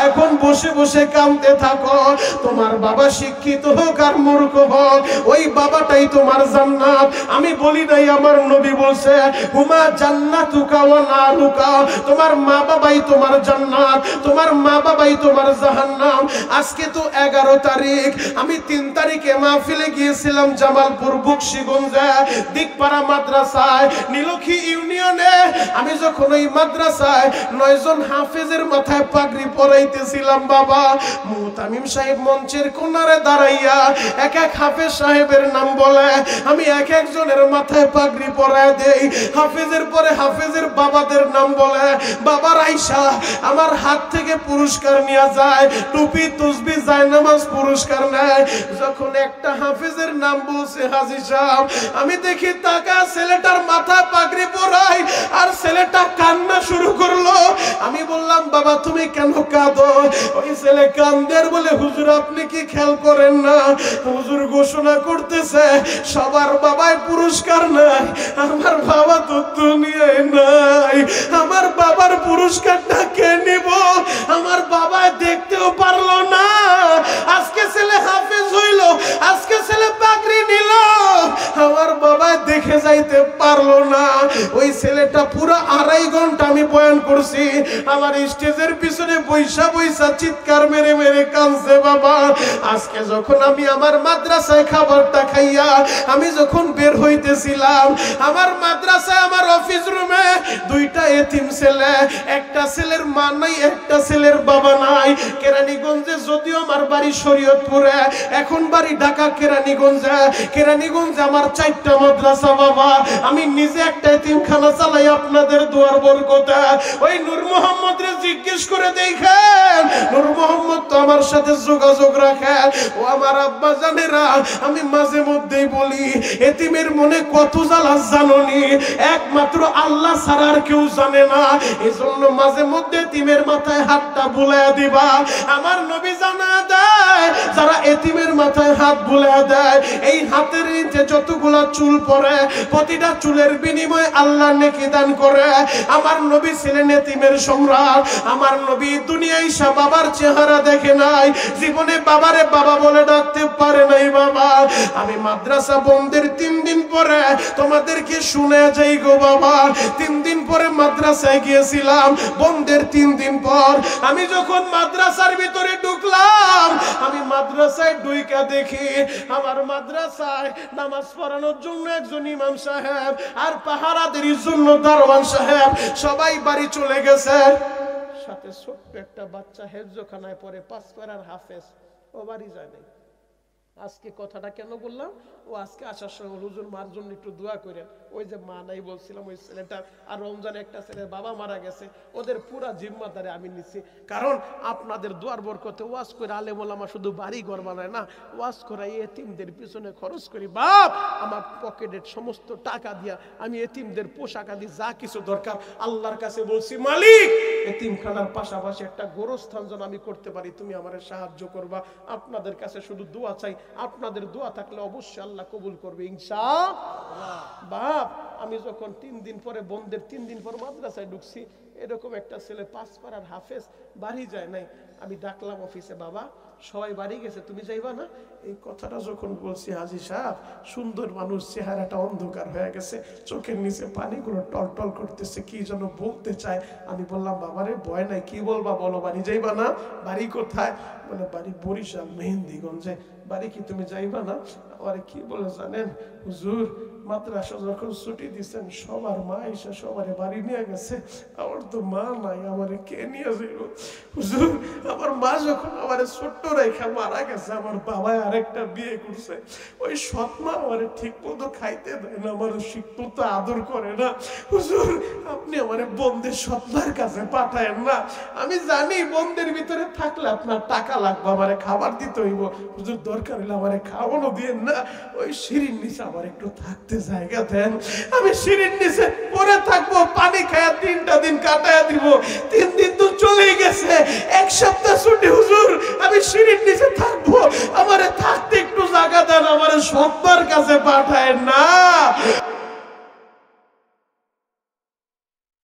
এখন বসে বসে কাঁদতে থাকো। তোমার বাবা শিক্ষিত হোক আর মূর্খ হোক, ওই বাবাটাই তোমার জান্নাত। আমি বলি নাই, আমার নবী বলছে হুমা জান্নাতুকা ওয়া নারুকা, তোমার মা বাবাই তোমার জান্নাত, তোমার মা বাবাই তোমার জাহান্নাম। আজকে তো 11 তারিখ, আমি 3 তারিখে মাহফিলে গিয়েছিলাম জামালপুর বকশীগঞ্জে দিকপাড়া মাদ্রাসায় নীলক্ষী ইউনিয়নে। আমি যখন ওই মাদ্রাসায় 9 জন হাফেজের মাথায় পাগড়ি পরাইতেছিলাম বাবা, মুহতামিম সাহেব মঞ্চের কোনারে দাঁড়াইয়া এক এক হাফেজ সাহেবের নাম বলে, আমি এক একজনের মাথায় পাগড়ি পরায় দেই। হাফেজের পরে হাফেজের বাবাদের নাম বলে, বাবার আইসা আমার হাত থেকে পুরস্কার নিয়ে যায়, টুপি তসবি জায়নামাজ পুরস্কার নেয়। যখন একটা হাফেজের নাম বলছে হাজী সাহেব, আমি দেখি টাকা ছেলেটার মাথায় পাগড়ি পরাই আর ছেলেটা কান্না শুরু করলো। আমি বললাম, বাবা তুমি কেন কাঁদো? ওই ছেলে কান্দের বলে, হুজুর আপনি কি খেয়াল করেন না, হুজুর ঘোষণা করতেছে সবার বাবায় পুরস্কার নাই, আমার বাবা তো দুনিয়ায় নাই, আমার বাবার পুরস্কারটা কে নিব? আমার বাবা দেখতেও পারলো না। আজকে ছেলে হাফেজ হইল, আজকে ছেলে পাগড়ি নিল, আমার বাবা দেখে যাইতে পারলো না। ওই ছেলেটা পুরো 2.5 ঘন্টা আমি বয়ান করছি, আমার স্টেজের পিছনে বৈশা বৈশা চিৎকার মেরে মেরে কাঁদছে বাবা। আজকে যখন আমি আমার মাদ্রাসায় খাবারটা খাইয়া আমি যখন বের হইতেছিলাম, আমার মাদ্রাসায় আমার অফিস রুমে 2টা এতিম ছেলে, একটা ছেলের মা নাই, একটা ছেলের বাবা নাই। কেরানীগঞ্জে যদিও আমার বাড়ি শরীয়তপুরে, এখন বাড়ি ঢাকা কেরানীগঞ্জে। কেরানীগঞ্জে আমার 4টা মাদ্রাসা বাবা, আমি নিজে একটা এতিমখানা চালাই আপনাদের দোয়ার বরকতে। ওই নূর মোহাম্মদ রে জিজ্ঞেস করে দেখেন, নূর মোহাম্মদ তো আমার সাথে যোগাযোগ রাখে। ও আমার আব্বা জানেরা, আমি মাঝে মধ্যেই বলি এতিমের মনে কত জ্বালা জানোনি, একমাত্র আল্লাহ ছাড়া আর কেউ জানে না। এজন্য মাঝে মধ্যে এতিমের মাথায় হাতটা বুলাইয়া দিবা। আমার নবী জানা দেয়, যারা এতিমের মাথায় হাত বুলাইয়া দেয়, এই হাতের নিচে যতগুলা চুল পড়ে, প্রতিটা চুলের বিনিময়ে আল্লাহ নেকি দান করে। আমার নবী ছিলেন এতিমের সম্রাট। আমার নবী দুনিয়ায় সা বাবার চেহারা দেখে নাই, জীবনে বাবারে বাবা বলে ডাকতে পারে নাই বাবা। আমি মাদ্রাসা বন্ধের 3 দিন পরে তোমাদেরকে শুনে যাই গো বাবা। 3 দিন পরে মাদ্রাসায় গিয়েছিলাম, বন্ধের 3 দিন পর আমি যখন মাদ্রাসার ভিতরে ঢুকলাম, আমি মাদ্রাসায় ঢুইকা দেখি আমার মাদ্রাসায় নামাজ পড়ানোর জন্য একজন ইমাম সাহেব আর পাহারাদের জন্য দারোয়ান সাহেব সবাই বাড়ি চলে গেছে। সাথে ছোট্ট একটা বাচ্চা হেফজখানায় পড়ে 5 পারার হাফেজ, ও বাড়ি যায় নাই। আজকে কথাটা কেন বললাম, ও আজকে আসার সময় হুজুর মার জন্য একটু দোয়া করেন। ওই যে মা নাই বলছিলাম, ওই ছেলেটা আর রমজানে একটা ছেলের বাবা মারা গেছে, ওদের পুরা জিম্মাদারি আমি নিচ্ছি। কারণ আপনাদের দোয়ার বরকতে ওয়াজ করে আলেম ওলামা শুধু বাড়ি ঘর বানায় না, ওয়াজ করা এতিমদের পিছনে খরচ করি। বাপ, আমার পকেটের সমস্ত টাকা দিয়া আমি এতিমদের পোশাক আদি যা কিছু দরকার আল্লাহর কাছে বলছি, মালিক এতিমখানার পাশাপাশি একটা গোরস্থান যেন আমি করতে পারি, তুমি আমার সাহায্য করবা। আপনাদের কাছে শুধু দোয়া চাই, আপনাদের দোয়া থাকলে অবশ্যই আল্লাহ কবুল করবে ইনশাআল্লাহ। বাপ, আমি যখন 3 দিন পরে বন্ধের 3 দিন পর মাদ্রাসায় ঢুকছি, এরকম একটা ছেলে 5 পারার হাফেজ বাড়ি যায় নাই। আমি ডাকলাম অফিসে, বাবা সবাই বাড়ি গেছে, তুমি যাইবা না? এই কথাটা যখন বলছি, হাজী সাহেব সুন্দর মানুষ, চেহারাটা অন্ধকার হয়ে গেছে, চোখের নিচে পানিগুলো টলটল করতেছে, কি যেন বলতে চায়। আমি বললাম, বাবারে ভয় নাই, কি বলবা বলো, বাড়ি যাইবা না? বাড়ি কোথায়? বলে বাড়ি বরিশাল মেহেন্দিগঞ্জে। বাড়ি কি তুমি যাইবা না? আমারে কি বলে জানেন হুজুর, মাদ্রাসা যখন ছুটি দিচ্ছেন সবার মা এসে সবারে বাড়ি নিয়ে গেছে, আমার তো মা নাই, আমারে কে নিয়ে যাইব হুজুর? আমার মা যখন আমারে ছোট্ট রেখা মারা গেছে, আমার বাবা আরেকটা বিয়ে করছে, ওই সৎ মা আমারে ঠিক মতো খাইতে দেয় না, আমার ঠিক মতো আদর করে না হুজুর, আপনি আমারে বন্ধের সৎমার কাছে পাঠায়েন না। আমি জানি বন্ধের ভিতরে থাকলে আপনার টাকা লাগবে, আমারে খাবার দিতে হইব হুজুর, দরকার হলে আমারে খাওয়ানো দিয়েন না, ওই সিঁড়ির নিচে আমার একটু থাকতে জায়গা দেন, আমি সিঁড়ির নিচে পরে থাকবো, পানি খায়া 3টা দিন কাটায়া দিব। 3 দিন তো চলেই গেছে, 1 সপ্তাহ ছুটি হুজুর, আমি সিঁড়ির নিচে থাকবো, আমারে থাকতে একটু জায়গা দেন, আমারে সত্তার কাছে পাঠায় না।